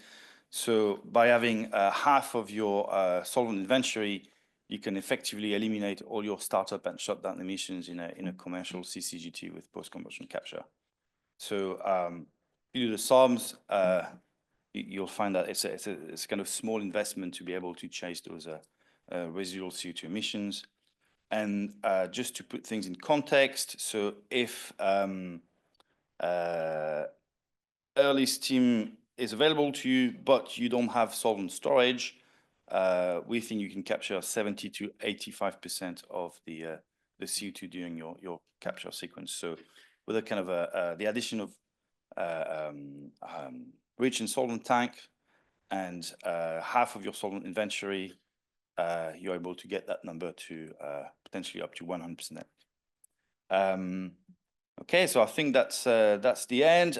So by having half of your solvent inventory, you can effectively eliminate all your startup and shutdown emissions in a commercial CCGT with post-combustion capture. So if you do the sums, you'll find that it's a kind of small investment to be able to chase those residual CO2 emissions. And just to put things in context, so if early steam is available to you, but you don't have solvent storage, we think you can capture 70 to 85% of the CO2 during your capture sequence. So with a kind of the addition of rich in solvent tank and half of your solvent inventory, you're able to get that number to potentially up to 100%. Okay, so I think that's the end.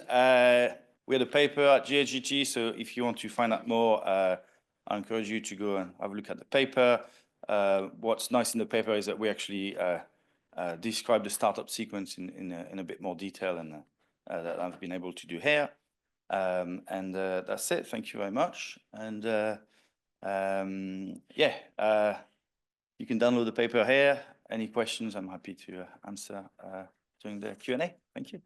We had a paper at GHGT, so if you want to find out more, I encourage you to go and have a look at the paper. What's nice in the paper is that we actually describe the startup sequence in a bit more detail and that I've been able to do here. And that's it. Thank you very much. And yeah, you can download the paper here. Any questions, I'm happy to answer during the Q&A. Thank you.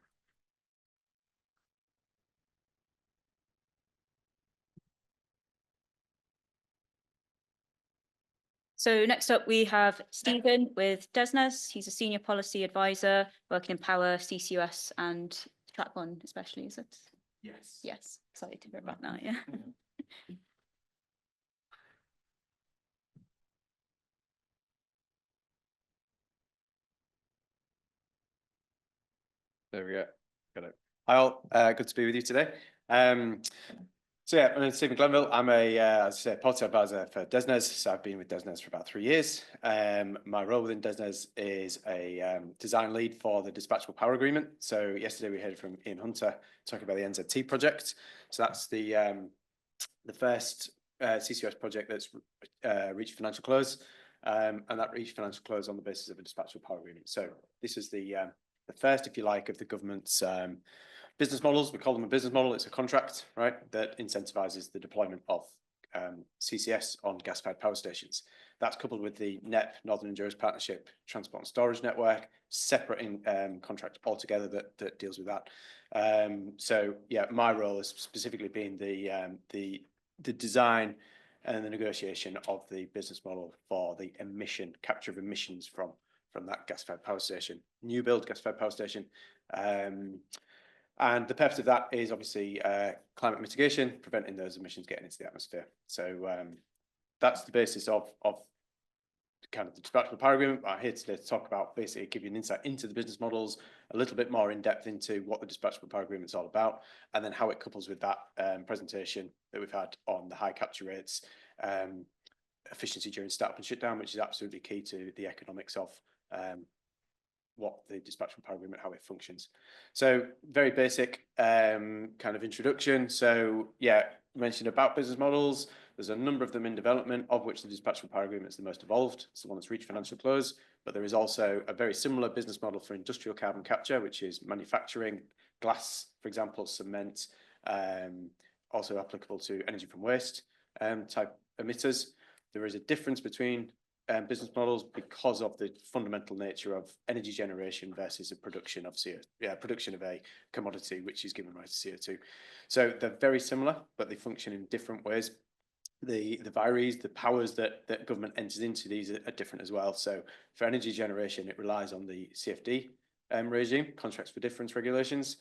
So next up, we have Stephen with DESNES. He's a senior policy advisor working in power, CCUS, and Stratclyde especially, is it? Yes. Yes, excited to hear about that, yeah. There we go. Got it. Hi all, good to be with you today. So yeah, my name's Stephen Glenville. I'm as I say, policy advisor for DESNZ. So I've been with DESNZ for about 3 years. My role within DESNZ is a design lead for the dispatchable power agreement. So yesterday we heard from Ian Hunter talking about the NZT project. So that's the first CCUS project that's reached financial close, and that reached financial close on the basis of a dispatchable power agreement. So this is the first, if you like, of the government's business models. We call them a business model. It's a contract, right, that incentivizes the deployment of CCS on gas-fired power stations. That's coupled with the NEP, Northern Endurance Partnership Transport and Storage Network, separate contract altogether that deals with that. So yeah, my role has specifically been the design and the negotiation of the business model for the capture of emissions from that gas-fired power station, new build gas-fired power station. And the purpose of that is obviously climate mitigation, preventing those emissions getting into the atmosphere. So that's the basis of kind of the dispatchable power agreement. I'm here today to talk about, basically give you an insight into the business models, a little bit more in depth into what the dispatchable power agreement is all about, and then how it couples with that presentation that we've had on the high capture rates, efficiency during startup and shutdown, which is absolutely key to the economics of what the dispatchable power agreement, how it functions. So very basic kind of introduction. So yeah, mentioned about business models. There's a number of them in development, of which the dispatchable power agreement is the most evolved. It's the one that's reached financial close, but there is also a very similar business model for industrial carbon capture, which is manufacturing glass, for example, cement, also applicable to energy from waste type emitters. There is a difference between business models because of the fundamental nature of energy generation versus the production of production of a commodity which is given rise to CO2. So they're very similar, but they function in different ways. The vires, the powers that government enters into these are different as well. So for energy generation, it relies on the CFD regime, contracts for difference regulations.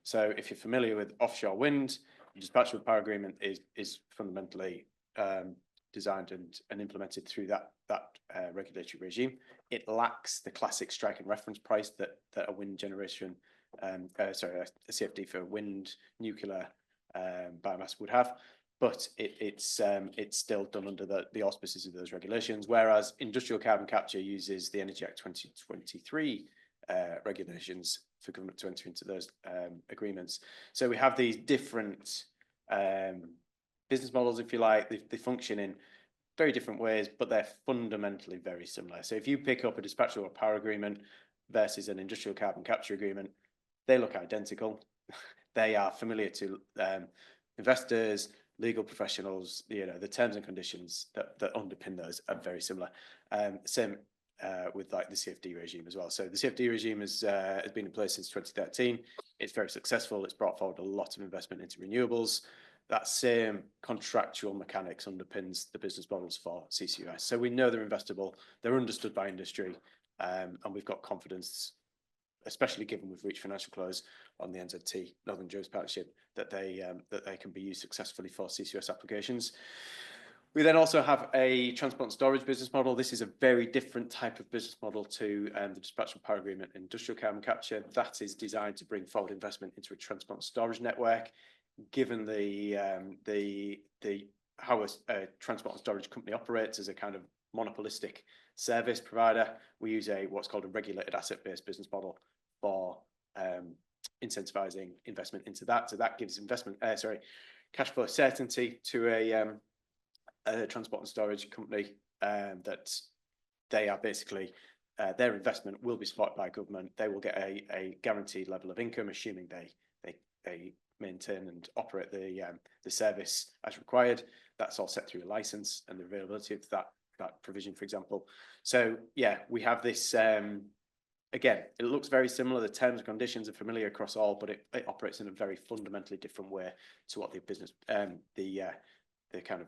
So if you're familiar with offshore wind, the dispatchable power agreement is fundamentally designed and implemented through that regulatory regime. It lacks the classic strike and reference price that a wind generation, a CFD for wind, nuclear, biomass would have, but it's still done under the auspices of those regulations. Whereas industrial carbon capture uses the Energy Act 2023 regulations for government to enter into those agreements. So we have these different business models, if you like. They function in very different ways, but they're fundamentally very similar. So if you pick up a dispatchable power agreement versus an industrial carbon capture agreement, they look identical. They are familiar to investors, legal professionals. The terms and conditions that underpin those are very similar. Same with like the CFD regime as well. So the CFD regime has been in place since 2013. It's very successful. It's brought forward a lot of investment into renewables. That same contractual mechanics underpins the business models for CCUS. So we know they're investable, they're understood by industry, and we've got confidence, especially given we've reached financial close on the NZT, Northern Endurance Partnership, that they can be used successfully for CCUS applications. We then also have a transport and storage business model. This is a very different type of business model to the dispatchable power agreement and industrial carbon capture. That is designed to bring forward investment into a transport and storage network. Given how a transport and storage company operates as a kind of monopolistic service provider, we use what's called a regulated asset-based business model for incentivizing investment into that. So that gives cash flow certainty to a transport and storage company, that they are basically their investment will be supported by government. They will get a guaranteed level of income, assuming they maintain and operate the service as required. That's all set through a license and the availability of that provision, for example. So yeah, we have this. Again, it looks very similar. The terms and conditions are familiar across all, but it operates in a very fundamentally different way to what the business, the kind of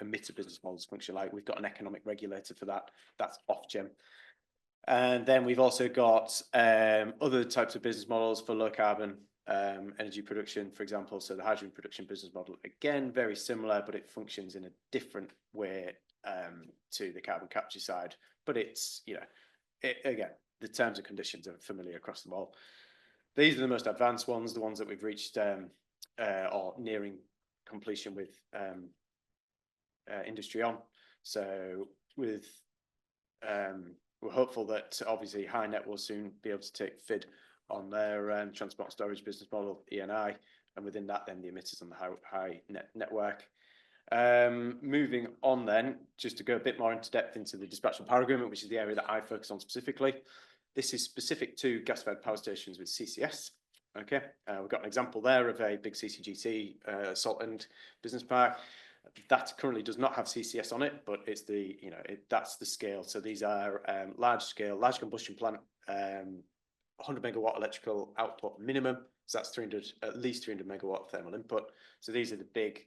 emitter business models function like. We've got an economic regulator for that. That's Ofgem. And then we've also got other types of business models for low carbon energy production, for example. So the hydrogen production business model, again, very similar, but it functions in a different way to the carbon capture side. But it's, again, the terms and conditions are familiar across them all. These are the most advanced ones, the ones that we've reached or nearing completion with industry on. So with we're hopeful that obviously HyNet will soon be able to take FID on their transport and storage business model, ENI, and within that then the emitters on the HyNet network. Moving on then, just to go a bit more into depth into the dispatchable power agreement, which is the area that I focus on specifically. This is specific to gas-fired power stations with CCS. Okay, we've got an example there of a big CCGT Saltend business park. That currently does not have CCS on it, but it's the, that's the scale. So these are large scale, large combustion plant, 100 megawatt electrical output minimum. So that's at least 300 megawatt thermal input. So these are the big,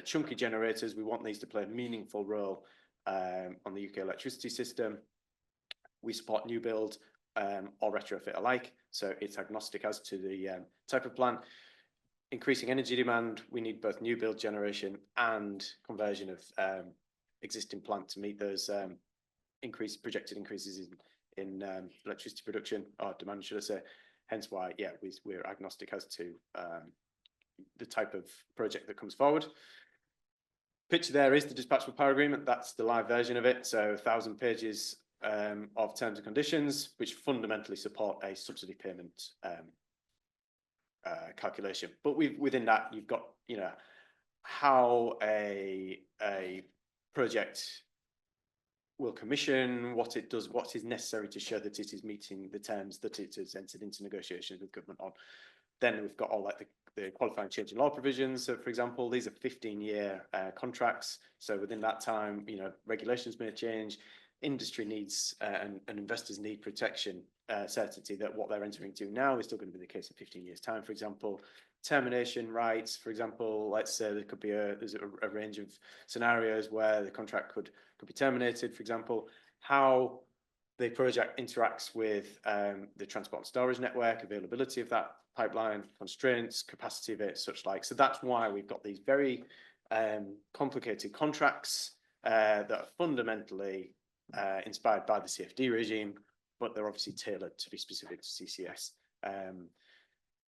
chunky generators. We want these to play a meaningful role on the UK electricity system. We support new build or retrofit alike. So it's agnostic as to the type of plant. Increasing energy demand, we need both new build generation and conversion of existing plant to meet those projected increases in electricity production or demand, should I say. Hence why, yeah, we're agnostic as to the type of project that comes forward. Picture there is the dispatchable power agreement. That's the live version of it. So 1,000 pages of terms and conditions, which fundamentally support a subsidy payment calculation. But within that, you've got, how a project will commission, what it does, what is necessary to show that it is meeting the terms that it has entered into negotiations with government on. Then we've got all like the qualifying change in law provisions. So, for example, these are 15-year contracts. So within that time, regulations may change. Industry needs and investors need protection, certainty that what they're entering into now is still going to be the case in 15 years' time. For example, termination rights. For example, let's say there could be there's a range of scenarios where the contract could be terminated. For example, how the project interacts with the transport and storage network, availability of that pipeline, constraints, capacity of it, such like. So that's why we've got these very complicated contracts that are fundamentally inspired by the CFD regime, but they're obviously tailored to be specific to CCS.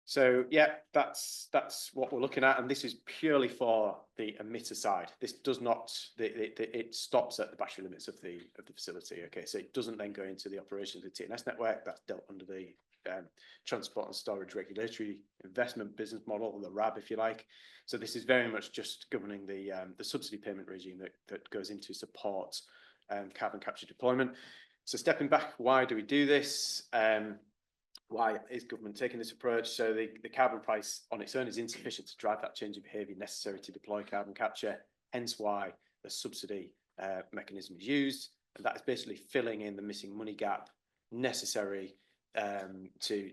So yeah, that's what we're looking at, and this is purely for the emitter side. This does not, it stops at the battery limits of the facility. Okay, so it doesn't then go into the operations of the TNS network. That's dealt under the Transport and Storage Regulatory Investment Business Model, or the RAB, if you like. So this is very much just governing the subsidy payment regime that goes into support carbon capture deployment. So stepping back, why do we do this? Why is government taking this approach? So the carbon price on its own is insufficient to drive that change in behaviour necessary to deploy carbon capture, hence why the subsidy mechanism is used. And that is basically filling in the missing money gap necessary to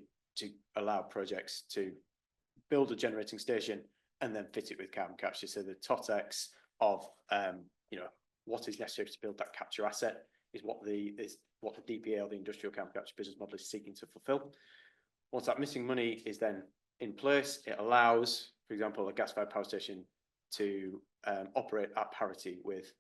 allow projects to build a generating station and then fit it with carbon capture. So the TOTEX of what is necessary to build that capture asset is what the DPA, or the industrial carbon capture business model, is seeking to fulfill. Once that missing money is then in place, it allows, for example, a gas-fired power station to operate at parity with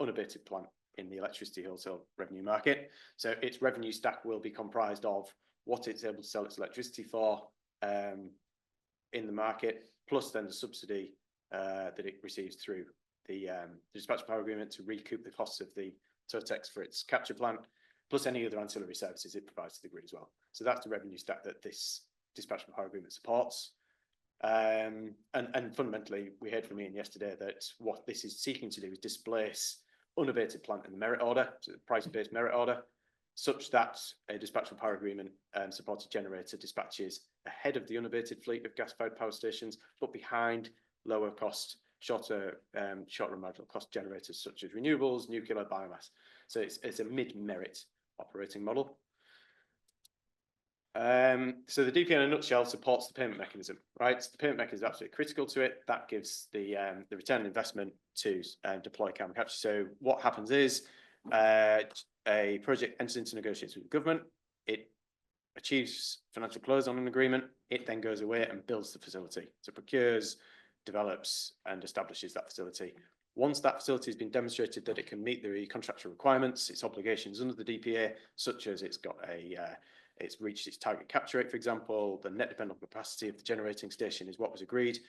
unabated plant in the electricity wholesale revenue market. So its revenue stack will be comprised of what it's able to sell its electricity for in the market, plus then the subsidy that it receives through the dispatch power agreement to recoup the costs of the TOTEX for its capture plant, plus any other ancillary services it provides to the grid as well. So that's the revenue stack that this dispatchable power agreement supports. And fundamentally, we heard from Ian yesterday that what this is seeking to do is displace unabated plant in the merit order, so the price-based merit order, such that a dispatchable power agreement supported generator dispatches ahead of the unabated fleet of gas-fired power stations, but behind lower cost, shorter marginal cost generators such as renewables, nuclear, biomass. So it's a mid-merit operating model. So the DPA in a nutshell supports the payment mechanism, right? So the payment mechanism is absolutely critical to it. That gives the return on investment to deploy carbon capture. So what happens is a project enters into negotiations with the government. It achieves financial close on an agreement. It then goes away and builds the facility. So procures, develops, and establishes that facility. Once that facility has been demonstrated that it can meet the contractual requirements, its obligations under the DPA, such as it's got a it's reached its target capture rate, for example, the net dependent capacity of the generating station is what was agreed,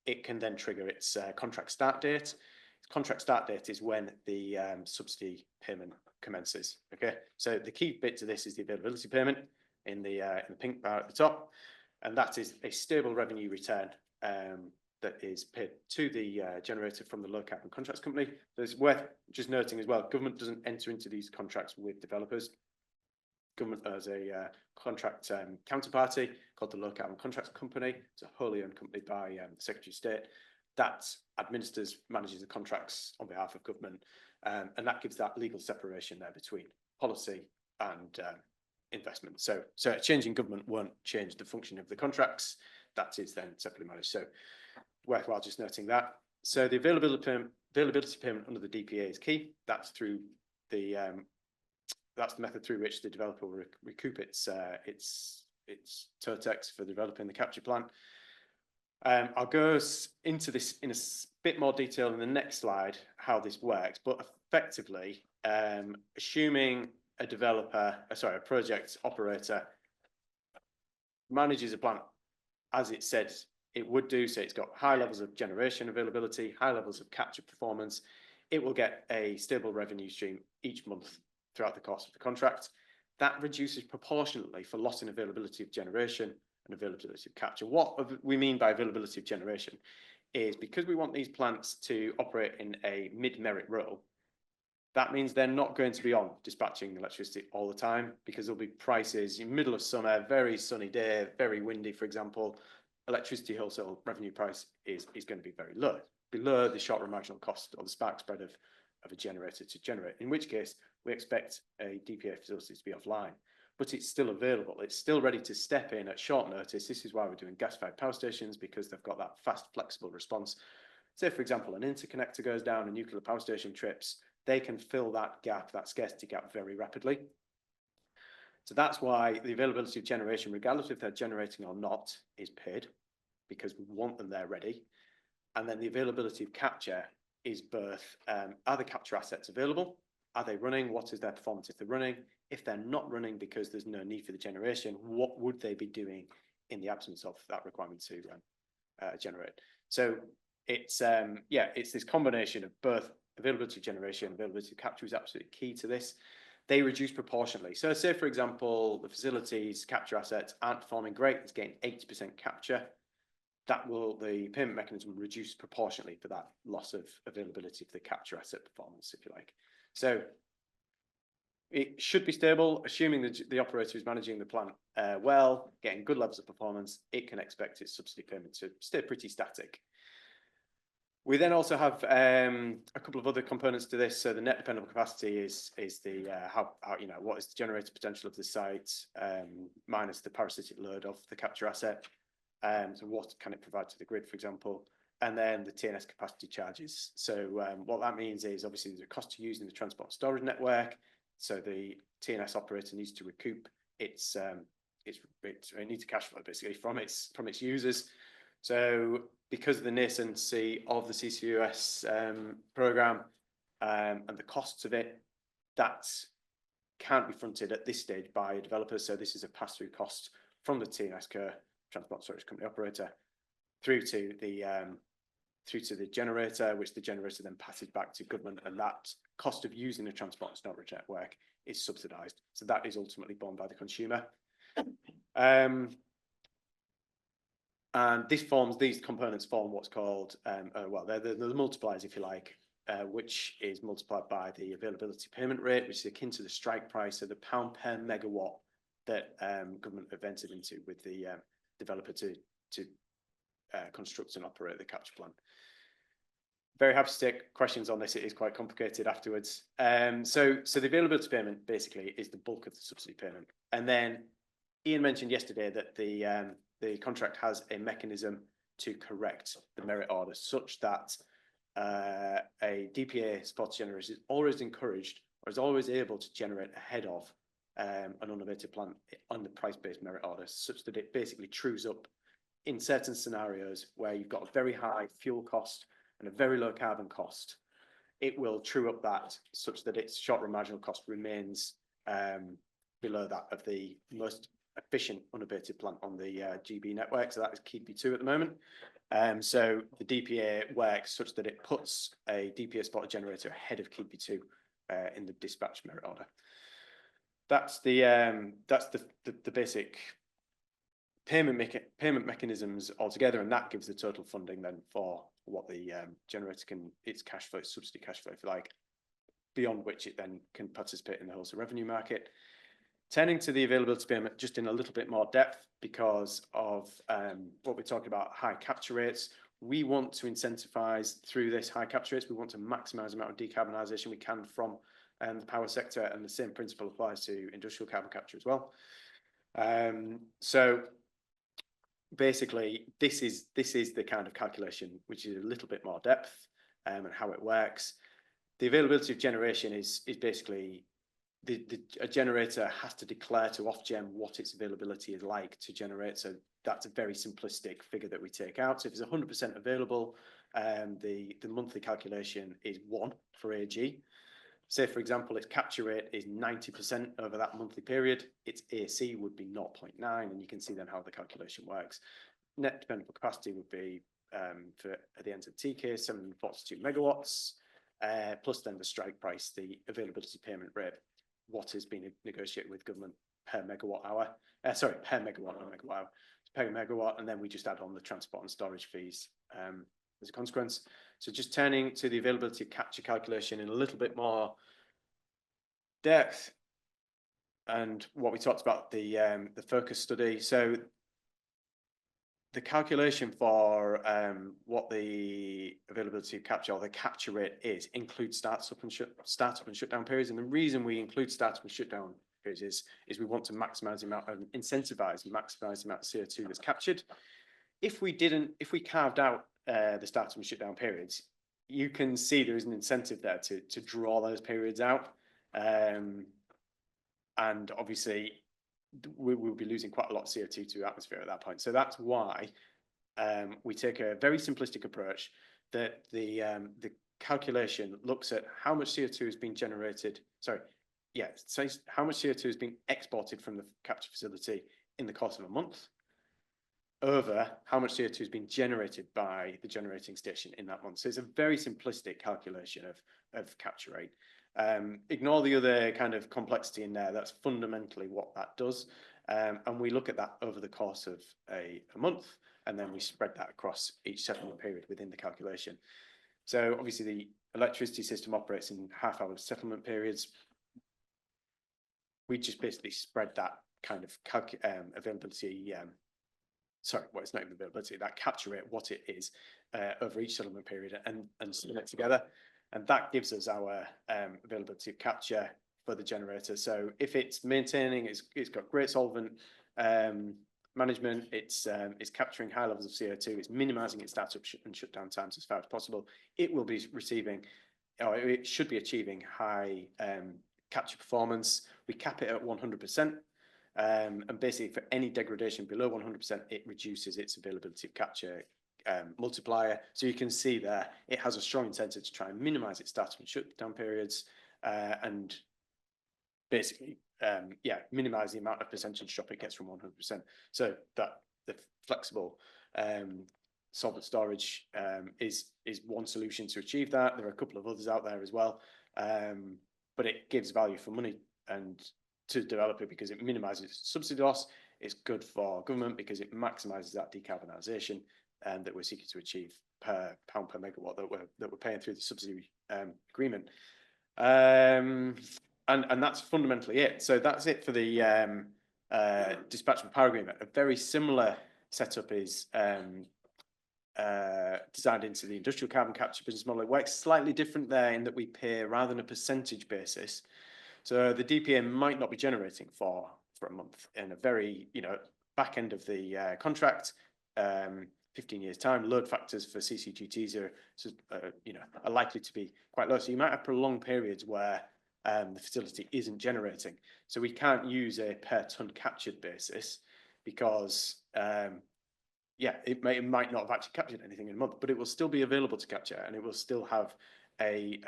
it can then trigger its contract start date. Its contract start date is when the subsidy payment commences. Okay, so the key bit to this is the availability payment in the pink bar at the top, and that is a stable revenue return that is paid to the generator from the low carbon contracts company. So it's worth just noting as well, government doesn't enter into these contracts with developers. Government has a contract counterparty called the Low Carbon Contracts Company. It's a wholly owned company by the Secretary of State that administers, manages the contracts on behalf of government, and that gives that legal separation there between policy and investment. So a change in government won't change the function of the contracts. That is then separately managed. So worthwhile just noting that. So the availability payment under the DPA is key. That's through the that's the method through which the developer will recoup its TOTEX for developing the capture plant. I'll go into this in a bit more detail in the next slide, how this works, but effectively, assuming a project operator manages a plant as it said it would do, so it's got high levels of generation availability, high levels of capture performance, it will get a stable revenue stream each month throughout the course of the contract. That reduces proportionately for loss in availability of generation and availability of capture. What we mean by availability of generation is because we want these plants to operate in a mid-merit role, that means they're not going to be on dispatching electricity all the time, because there'll be prices in the middle of summer, very sunny day, very windy, for example, electricity wholesale revenue price is going to be very low, below the short-run marginal cost or the spark spread of a generator to generate, in which case we expect a DPA facility to be offline, but it's still available. It's still ready to step in at short notice. This is why we're doing gas-fired power stations, because they've got that fast, flexible response. Say, for example, an interconnector goes down, a nuclear power station trips, they can fill that gap, that scarcity gap, very rapidly. So that's why the availability of generation, regardless if they're generating or not, is paid, because we want them there ready. And then the availability of capture is both, are the capture assets available? Are they running? What is their performance if they're running? If they're not running because there's no need for the generation, what would they be doing in the absence of that requirement to generate? So it's it's this combination of both availability of generation, availability of capture is absolutely key to this. They reduce proportionally. So say, for example, the facilities capture assets aren't performing great, it's getting 80% capture. The payment mechanism will reduce proportionally for that loss of availability of the capture asset performance, if you like. So it should be stable, assuming the operator is managing the plant well, getting good levels of performance, it can expect its subsidy payment to stay pretty static. We then also have a couple of other components to this. So the net dependable capacity is the what is the generator potential of the site minus the parasitic load of the capture asset. So what can it provide to the grid, for example, and then the TNS capacity charges. So what that means is obviously there's a cost to using the transport and storage network. So the TNS operator needs to recoup it needs a cash flow basically from its users. So because of the nascency of the CCUS program and the costs of it, that can't be fronted at this stage by a developer. So this is a pass-through cost from the TNS transport storage company operator through to the generator, which the generator then passes back to government, and that cost of using the transport and storage network is subsidised. So that is ultimately borne by the consumer. And these components form what's called, they're the multipliers, if you like, which is multiplied by the availability payment rate, which is akin to the strike price, so the pound per megawatt that government have entered into with the developer to construct and operate the capture plant. Very happy to take questions on this. It is quite complicated afterwards. So the availability payment basically is the bulk of the subsidy payment. And then Ian mentioned yesterday that the contract has a mechanism to correct the merit order such that a DPA supported generator is always encouraged or is always able to generate ahead of an unabated plant on the price-based merit order, such that it basically trues up in certain scenarios where you've got a very high fuel cost and a very low carbon cost. It will true up that such that its short-run marginal cost remains below that of the most efficient unabated plant on the GB network. So that is Keadby 2 at the moment. So the DPA works such that it puts a DPA spotted generator ahead of Keadby 2 in the dispatch merit order. That's the basic payment mechanisms altogether, and that gives the total funding then for what the generator can, its cash flow, subsidy cash flow, if you like, beyond which it then can participate in the wholesale revenue market. Turning to the availability payment just in a little bit more depth, because of what we're talking about, high capture rates. We want to incentivize through this high capture rates, we want to maximize the amount of decarbonisation we can from the power sector, and the same principle applies to industrial carbon capture as well. So basically, this is the kind of calculation which is a little bit more depth and how it works. The availability of generation is basically a generator has to declare to Ofgem what its availability is like to generate. So that's a very simplistic figure that we take out. So if it's 100% available, the monthly calculation is 1 for AG. Say, for example, its capture rate is 90% over that monthly period, its AC would be 0.9, and you can see then how the calculation works. Net dependable capacity would be, for at the end of TK, 742 megawatts, plus then the strike price, the availability payment rate, what has been negotiated with government per megawatt hour, per megawatt, not megawatt hour, per megawatt, and then we just add on the transport and storage fees as a consequence. So just turning to the availability of capture calculation in a little bit more depth, and what we talked about, the focus study. So the calculation for what the availability of capture or the capture rate is includes startup and shutdown periods. And the reason we include startup and shutdown periods is we want to maximize the amount of incentivize and maximize the amount of CO2 that's captured. If we carved out the startup and shutdown periods, you can see there is an incentive there to draw those periods out. And obviously we will be losing quite a lot of CO2 to atmosphere at that point. So that's why we take a very simplistic approach that the calculation looks at how much CO2 has been generated. So how much CO2 has been exported from the capture facility in the course of a month over how much CO2 has been generated by the generating station in that month. So it's a very simplistic calculation of capture rate. Ignore the other kind of complexity in there. That's fundamentally what that does. And we look at that over the course of a month, and then we spread that across each settlement period within the calculation. So obviously the electricity system operates in half-hour settlement periods. We just basically spread that kind of availability, it's not even availability, that capture rate, what it is, over each settlement period and sum it together. And that gives us our availability of capture for the generator. So if it's maintaining, it's got great solvent management, it's capturing high levels of CO2, it's minimizing its startup and shutdown times as far as possible, it will be receiving, or it should be achieving high capture performance. We cap it at 100%. And basically for any degradation below 100%, it reduces its availability of capture multiplier. So you can see there, it has a strong incentive to try and minimize its startup and shutdown periods and basically, minimize the amount of percentage drop it gets from 100%. So that the flexible solvent storage is one solution to achieve that. There are a couple of others out there as well, but it gives value for money and to develop it because it minimizes subsidy loss. It's good for government because it maximizes that decarbonisation that we're seeking to achieve per pound per megawatt that we're paying through the subsidy agreement. And that's fundamentally it. So that's it for the dispatchable power agreement. A very similar setup is designed into the industrial carbon capture business model. It works slightly different there in that we pay rather than a percentage basis. So the DPA might not be generating for a month in a very, back end of the contract, 15 years time, load factors for CCGTs are likely to be quite low. So you might have prolonged periods where the facility isn't generating. So we can't use a per ton captured basis because it might not have actually captured anything in a month, but it will still be available to capture, and it will still have a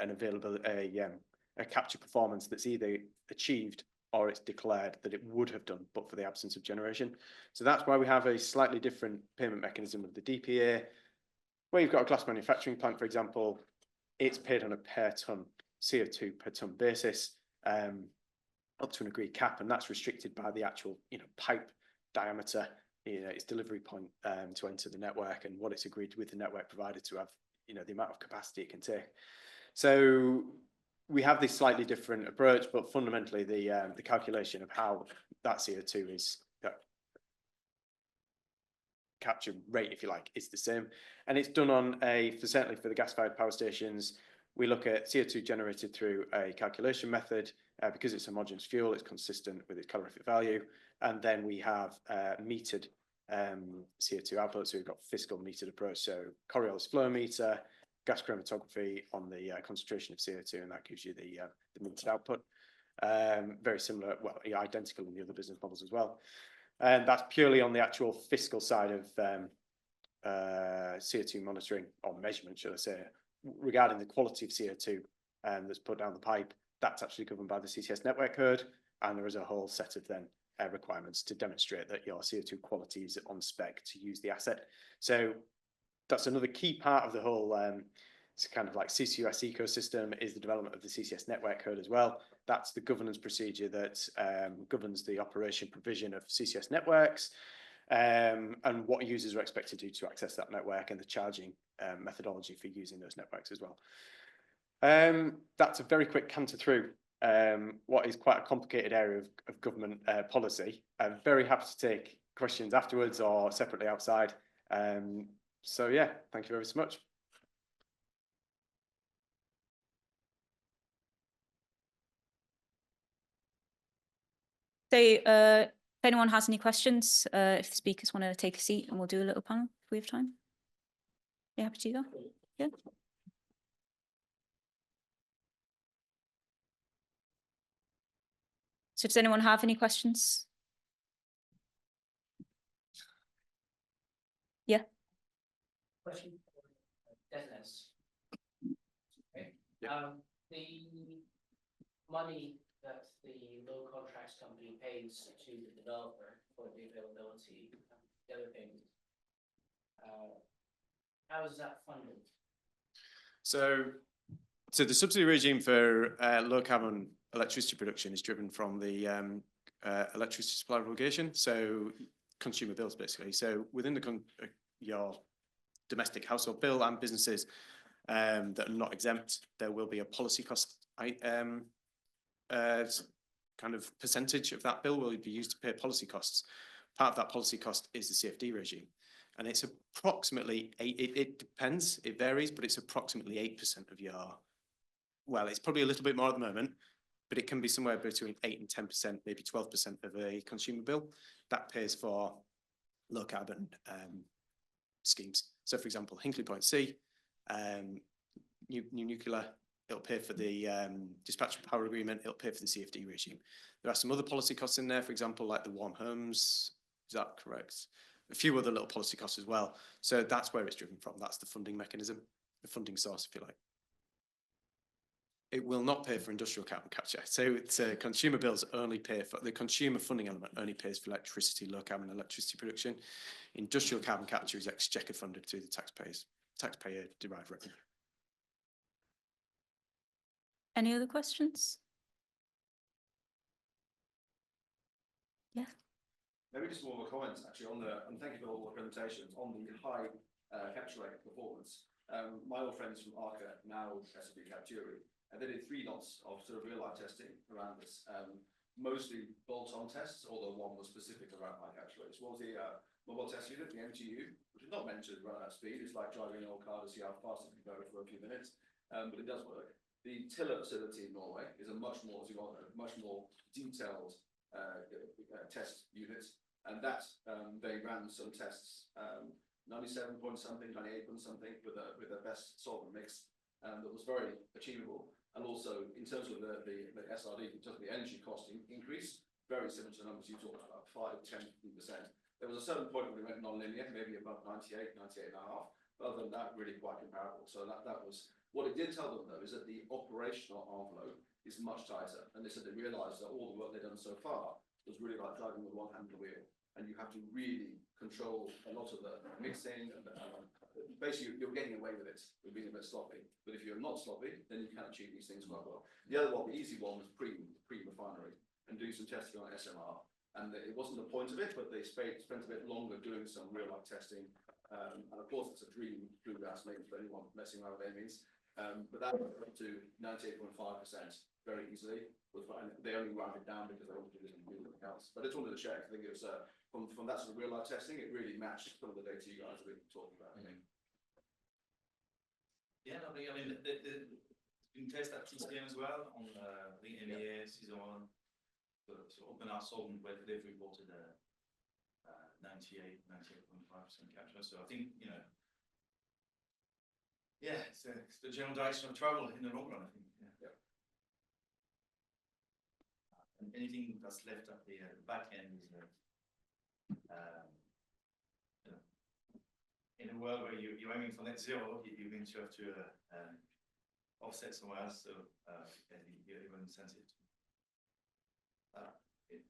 capture performance that's either achieved or it's declared that it would have done, but for the absence of generation. So that's why we have a slightly different payment mechanism with the DPA. Where you've got a glass manufacturing plant, for example, it's paid on a per tonne CO2 per tonne basis, up to an agreed cap, and that's restricted by the actual, pipe diameter, its delivery point to enter the network, and what it's agreed with the network provider to have, the amount of capacity it can take. So we have this slightly different approach, but fundamentally the calculation of how that CO2 is capture rate, if you like, is the same, and it's done on certainly for the gas-fired power stations. We look at CO2 generated through a calculation method because it's homogeneous fuel, it's consistent with its calorific value, and then we have metered CO2 output. So we've got fiscal metered approach, so Coriolis flow meter, gas chromatography on the concentration of CO2, and that gives you the metered output. Very similar, well, identical in the other business models as well. And that's purely on the actual fiscal side of CO2 monitoring or measurement, should I say, regarding the quality of CO2 that's put down the pipe. That's actually governed by the CCS network code, and there is a whole set of then requirements to demonstrate that your CO2 quality is on spec to use the asset. So that's another key part of the whole it's kind of like CCUS ecosystem, is the development of the CCS network code as well. That's the governance procedure that governs the operation provision of CCS networks, and what users are expected to do to access that network, and the charging methodology for using those networks as well. That's a very quick canter through what is quite a complicated area of government policy. I'm very happy to take questions afterwards or separately outside. So yeah, thank you very so much. So if anyone has any questions, if the speakers want to take a seat, and we'll do a little panel if we have time. You happy to do that? Yeah. So does anyone have any questions? Yeah. Question for Dennis. Okay. Yeah. The money that the low contracts company pays to the developer for the availability, the other thing, how is that funded? So the subsidy regime for low carbon electricity production is driven from the electricity supply obligation, so consumer bills basically. So within your domestic household bill and businesses that are not exempt, there will be a policy cost kind of percentage of that bill will be used to pay policy costs. Part of that policy cost is the CFD regime, and it's approximately it depends, it varies, but it's approximately 8% of your, well, it's probably a little bit more at the moment, but it can be somewhere between 8 and 10%, maybe 12% of a consumer bill that pays for low carbon schemes. So for example, Hinkley Point C, new nuclear, it'll pay for the dispatchable power agreement, it'll pay for the CFD regime. There are some other policy costs in there, for example, like the warm homes, is that correct? A few other little policy costs as well. So that's where it's driven from. That's the funding mechanism, the funding source, if you like. It will not pay for industrial carbon capture. So it's consumer bills only pay for, the consumer funding element only pays for electricity, low carbon electricity production. Industrial carbon capture is exchequer funded through the taxpayer derived revenue. Any other questions? Yeah. Maybe just more of a comment actually on the, and thank you for all the presentations on the high capture rate performance. My old friends from ARCA, now SUEZ Capturi, they did 3 lots of sort of real life testing around this, mostly bolt-on tests, although one was specific around high capture rates. One was the mobile test unit, the MTU, which is not meant to run at that speed. It's like driving an old car to see how fast it can go for a few minutes, but it does work. The Tiller facility in Norway is a much more, as you all know, much more detailed test unit, and that they ran some tests, 97 point something, 98 point something, with a best solvent mix that was very achievable. And also in terms of the SRD, in terms of the energy cost increase, very similar to the numbers you talked about, 5, 10, 15%. There was a certain point where we went non-linear, maybe above 98, 98 and a half. But other than that, really quite comparable. So that was, what it did tell them though, is that the operational envelope is much tighter. And they said they realised that all the work they've done so far was really like driving with one hand on the wheel. And you have to really control a lot of the mixing. And basically, you're getting away with it. You're being a bit sloppy. But if you're not sloppy, then you can achieve these things quite well. The other one, the easy one, was pre-refinery and doing some testing on SMR. And it wasn't the point of it, but they spent a bit longer doing some real-life testing. And of course, it's a dream flue gas, maybe for anyone messing around with amines. But that went up to 98.5% very easily. They only wound it down because they wanted to do this in Google accounts. But I just wanted to check. I think it was from that sort of real life testing, it really matched some of the data you guys have been talking about. Yeah, I think it's been tested at TCM as well on I think MEA, CISO1. So open our solvent where they've reported 98.5% capture. So I think, you know, yeah, it's the general direction of travel in the long run, I think. Yeah. And anything that's left at the back end is, you know, in a world where you're aiming for net zero, you're going to have to offset somewhere else. So you're even sensitive. If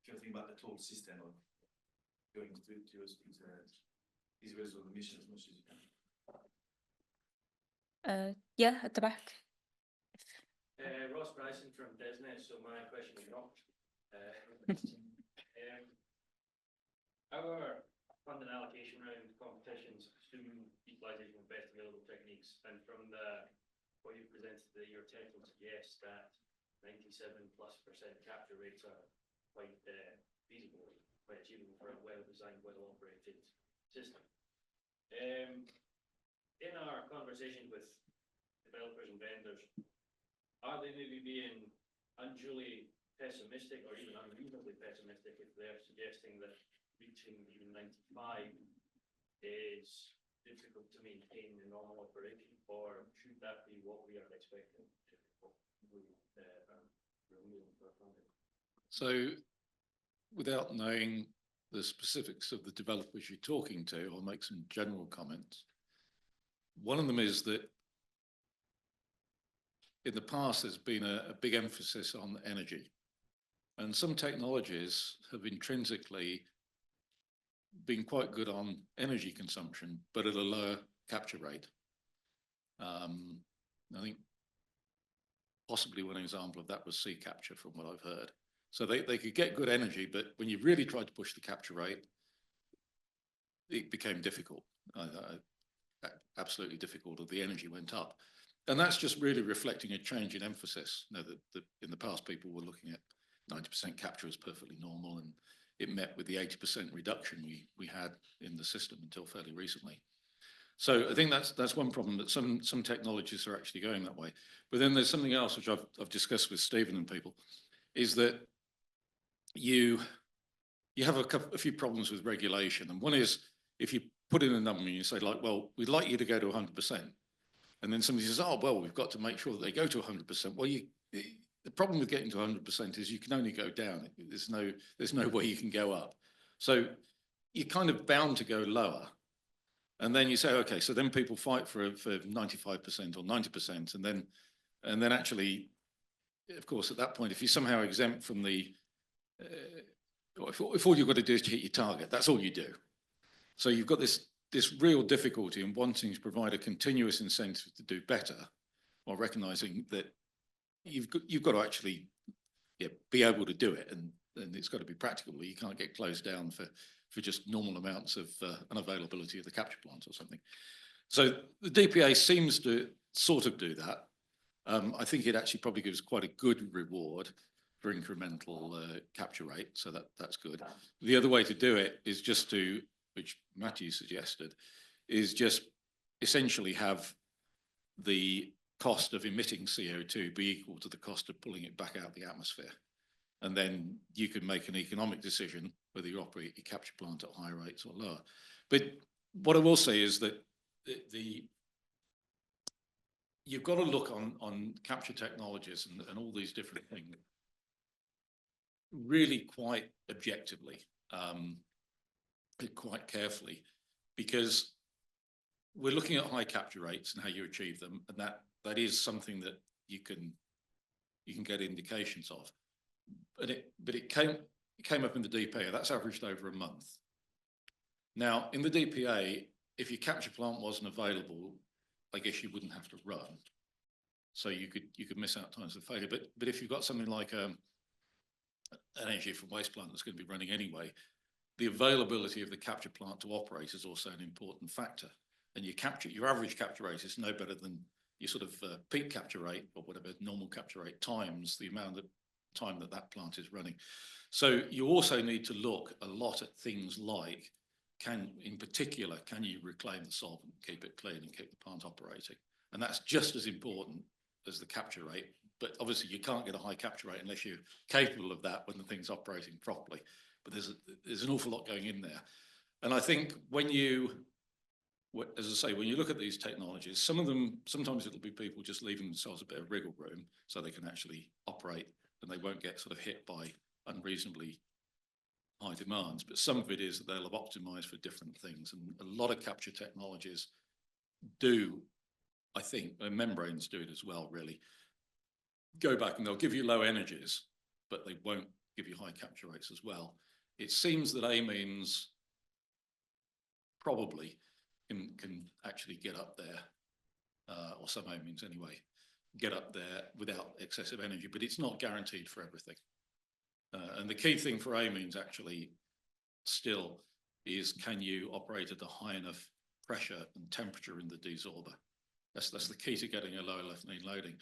you think about the total system of going to these ways of emission as much as you can. Yeah, at the back. Ross Bryson from Disney. So my question is not. Our funding allocation round competitions assume utilisation of best available techniques, and from what you've presented today, your technical suggests that 97+% capture rates are quite feasible, quite achievable for a well-designed, well-operated system. In our conversations with developers and vendors, are they maybe being unduly pessimistic or even unreasonably pessimistic if they're suggesting that reaching even 95 is difficult to maintain in normal operation, or should that be what we are expecting? So, without knowing the specifics of the developers you're talking to, I'll make some general comments. One of them is that in the past, there's been a big emphasis on energy. And some technologies have intrinsically been quite good on energy consumption, but at a lower capture rate. I think possibly one example of that was sea capture, from what I've heard. So they could get good energy, but when you really tried to push the capture rate, it became difficult, absolutely difficult, or the energy went up. And that's just really reflecting a change in emphasis. You know, that in the past, people were looking at 90% capture as perfectly normal, and it met with the 80% reduction we had in the system until fairly recently. So I think that's one problem, that some technologies are actually going that way. But then there's something else which I've discussed with Stephen and people, is that you have a few problems with regulation. And one is, if you put in a number and you say, like, well, we'd like you to go to 100%. And then somebody says, oh, well, we've got to make sure that they go to 100%. Well, the problem with getting to 100% is you can only go down. There's no way you can go up. So you're kind of bound to go lower. And then you say, okay, so then people fight for 95% or 90%. And then actually, of course, at that point, if you're somehow exempt from the, if all you've got to do is to hit your target, that's all you do. So you've got this real difficulty in wanting to provide a continuous incentive to do better, while recognizing that you've got to actually be able to do it, and it's got to be practicable. You can't get closed down for just normal amounts of unavailability of the capture plant or something. So the DPA seems to sort of do that. I think it actually probably gives quite a good reward for incremental capture rate, so that's good. The other way to do it is just to, which Mathieu suggested, is just essentially have the cost of emitting CO2 be equal to the cost of pulling it back out the atmosphere. And then you can make an economic decision whether you operate your capture plant at higher rates or lower. But what I will say is that you've got to look on capture technologies and all these different things really quite objectively, quite carefully, because we're looking at high capture rates and how you achieve them, and that is something that you can you can get indications of. But it came up in the DPA. That's averaged over a month. Now, in the DPA, if your capture plant wasn't available, I guess you wouldn't have to run. So you could miss out times of failure. But if you've got something like an energy from waste plant that's going to be running anyway, the availability of the capture plant to operate is also an important factor. And your average capture rate is no better than your sort of peak capture rate, or whatever normal capture rate, times the amount of time that plant is running. So you also need to look a lot at things like, in particular, can you reclaim the solvent, keep it clean and keep the plant operating? And that's just as important as the capture rate. But obviously you can't get a high capture rate unless you're capable of that when the thing's operating properly. But there's an awful lot going in there. And I think as I say, when you look at these technologies, some of them, sometimes it'll be people just leaving themselves a bit of wriggle room so they can actually operate and they won't get sort of hit by unreasonably high demands. But some of it is that they'll have optimized for different things. And a lot of capture technologies do, I think, membranes do it as well, really. Go back and they'll give you low energies, but they won't give you high capture rates as well. It seems that amines probably can actually get up there, or some amines anyway, get up there without excessive energy, but it's not guaranteed for everything. And the key thing for amines actually still is, can you operate at a high enough pressure and temperature in the desorber? That's the key to getting a low left-lean loading.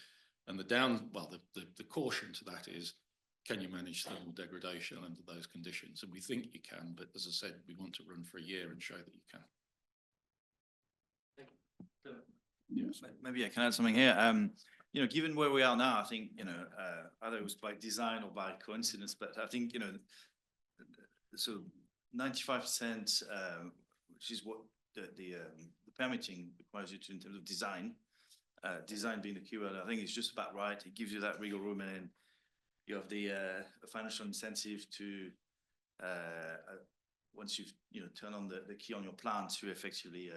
And the caution to that is, can you manage thermal degradation under those conditions? And we think you can, but as I said, we want to run for a year and show that you can. Yes. Maybe I can add something here. You know, given where we are now, I think, you know, either it was by design or by coincidence, but I think, you know, so 95%, which is what the permitting requires you to in terms of design, design being the keyword, I think it's just about right. It gives you that wiggle room, and then you have the financial incentive to, once you've, you know, turn on the key on your plant to effectively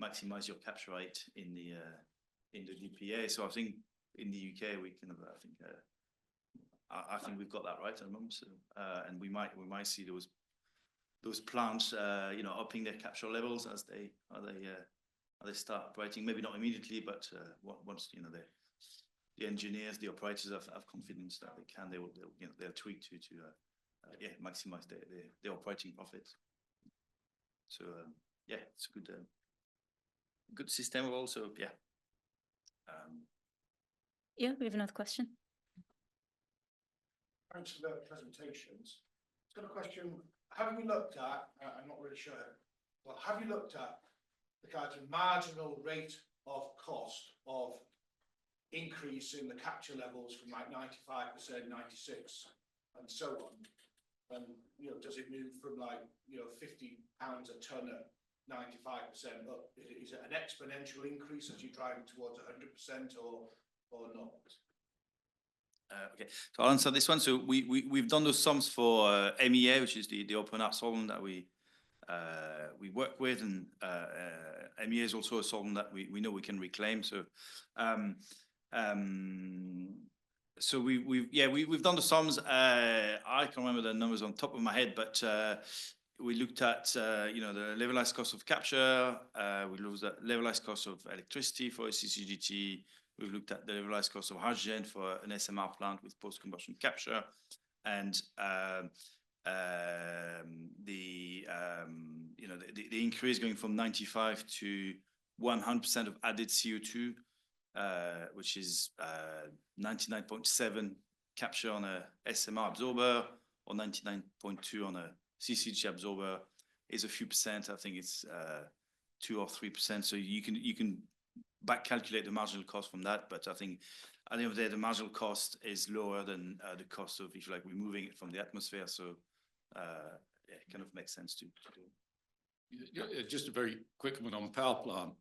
maximize your capture rate in the DPA. So I think in the UK we can, I think we've got that right at the moment. So, and we might see those plants, you know, upping their capture levels as they start operating. Maybe not immediately, but once, you know, the engineers, the operators have confidence that they can, they'll tweak to maximize their operating profits. So yeah, it's a good system also. Yeah. Yeah, we have another question. Thanks for the presentations. I've got a question. Have you looked at, I'm not really sure, but have you looked at the kind of marginal rate of cost of increase in the capture levels from like 95%, 96, and so on? And, you know, does it move from like, you know, £50 a tonne at 95% up? Is it an exponential increase as you're driving towards 100% or not? Okay, so I'll answer this one. So we've done those sums for MEA, which is the open art solvent that we work with, and MEA is also a solvent that we know we can reclaim. So so we've done the sums. I can't remember the numbers on top of my head, but we looked at you know, the levelized cost of capture. We looked at levelized cost of electricity for a CCGT. We've looked at the levelized cost of hydrogen for an SMR plant with post-combustion capture, and you know, the increase going from 95 to 100% of added CO2, which is 99.7 capture on a SMR absorber or 99.2 on a CCGT absorber, is a few percent. I think it's 2 or 3%. So you can back calculate the marginal cost from that, but I think at the end of the day, the marginal cost is lower than the cost of, if you like, removing it from the atmosphere. So yeah, it kind of makes sense to do. Yeah, just a very quick one on power plant.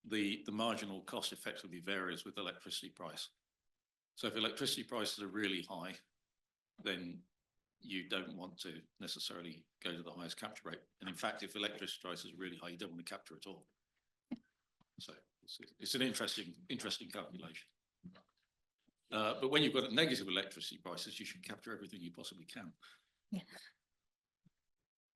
The marginal cost effectively varies with electricity price. So if electricity prices are really high, then you don't want to necessarily go to the highest capture rate. And in fact, if electricity prices are really high, you don't want to capture at all. So it's an interesting calculation. But when you've got negative electricity prices, you should capture everything you possibly can. Yeah.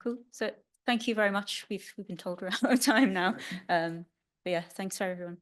Cool. So thank you very much. We've been told we're out of time now. But yeah, thanks for everyone.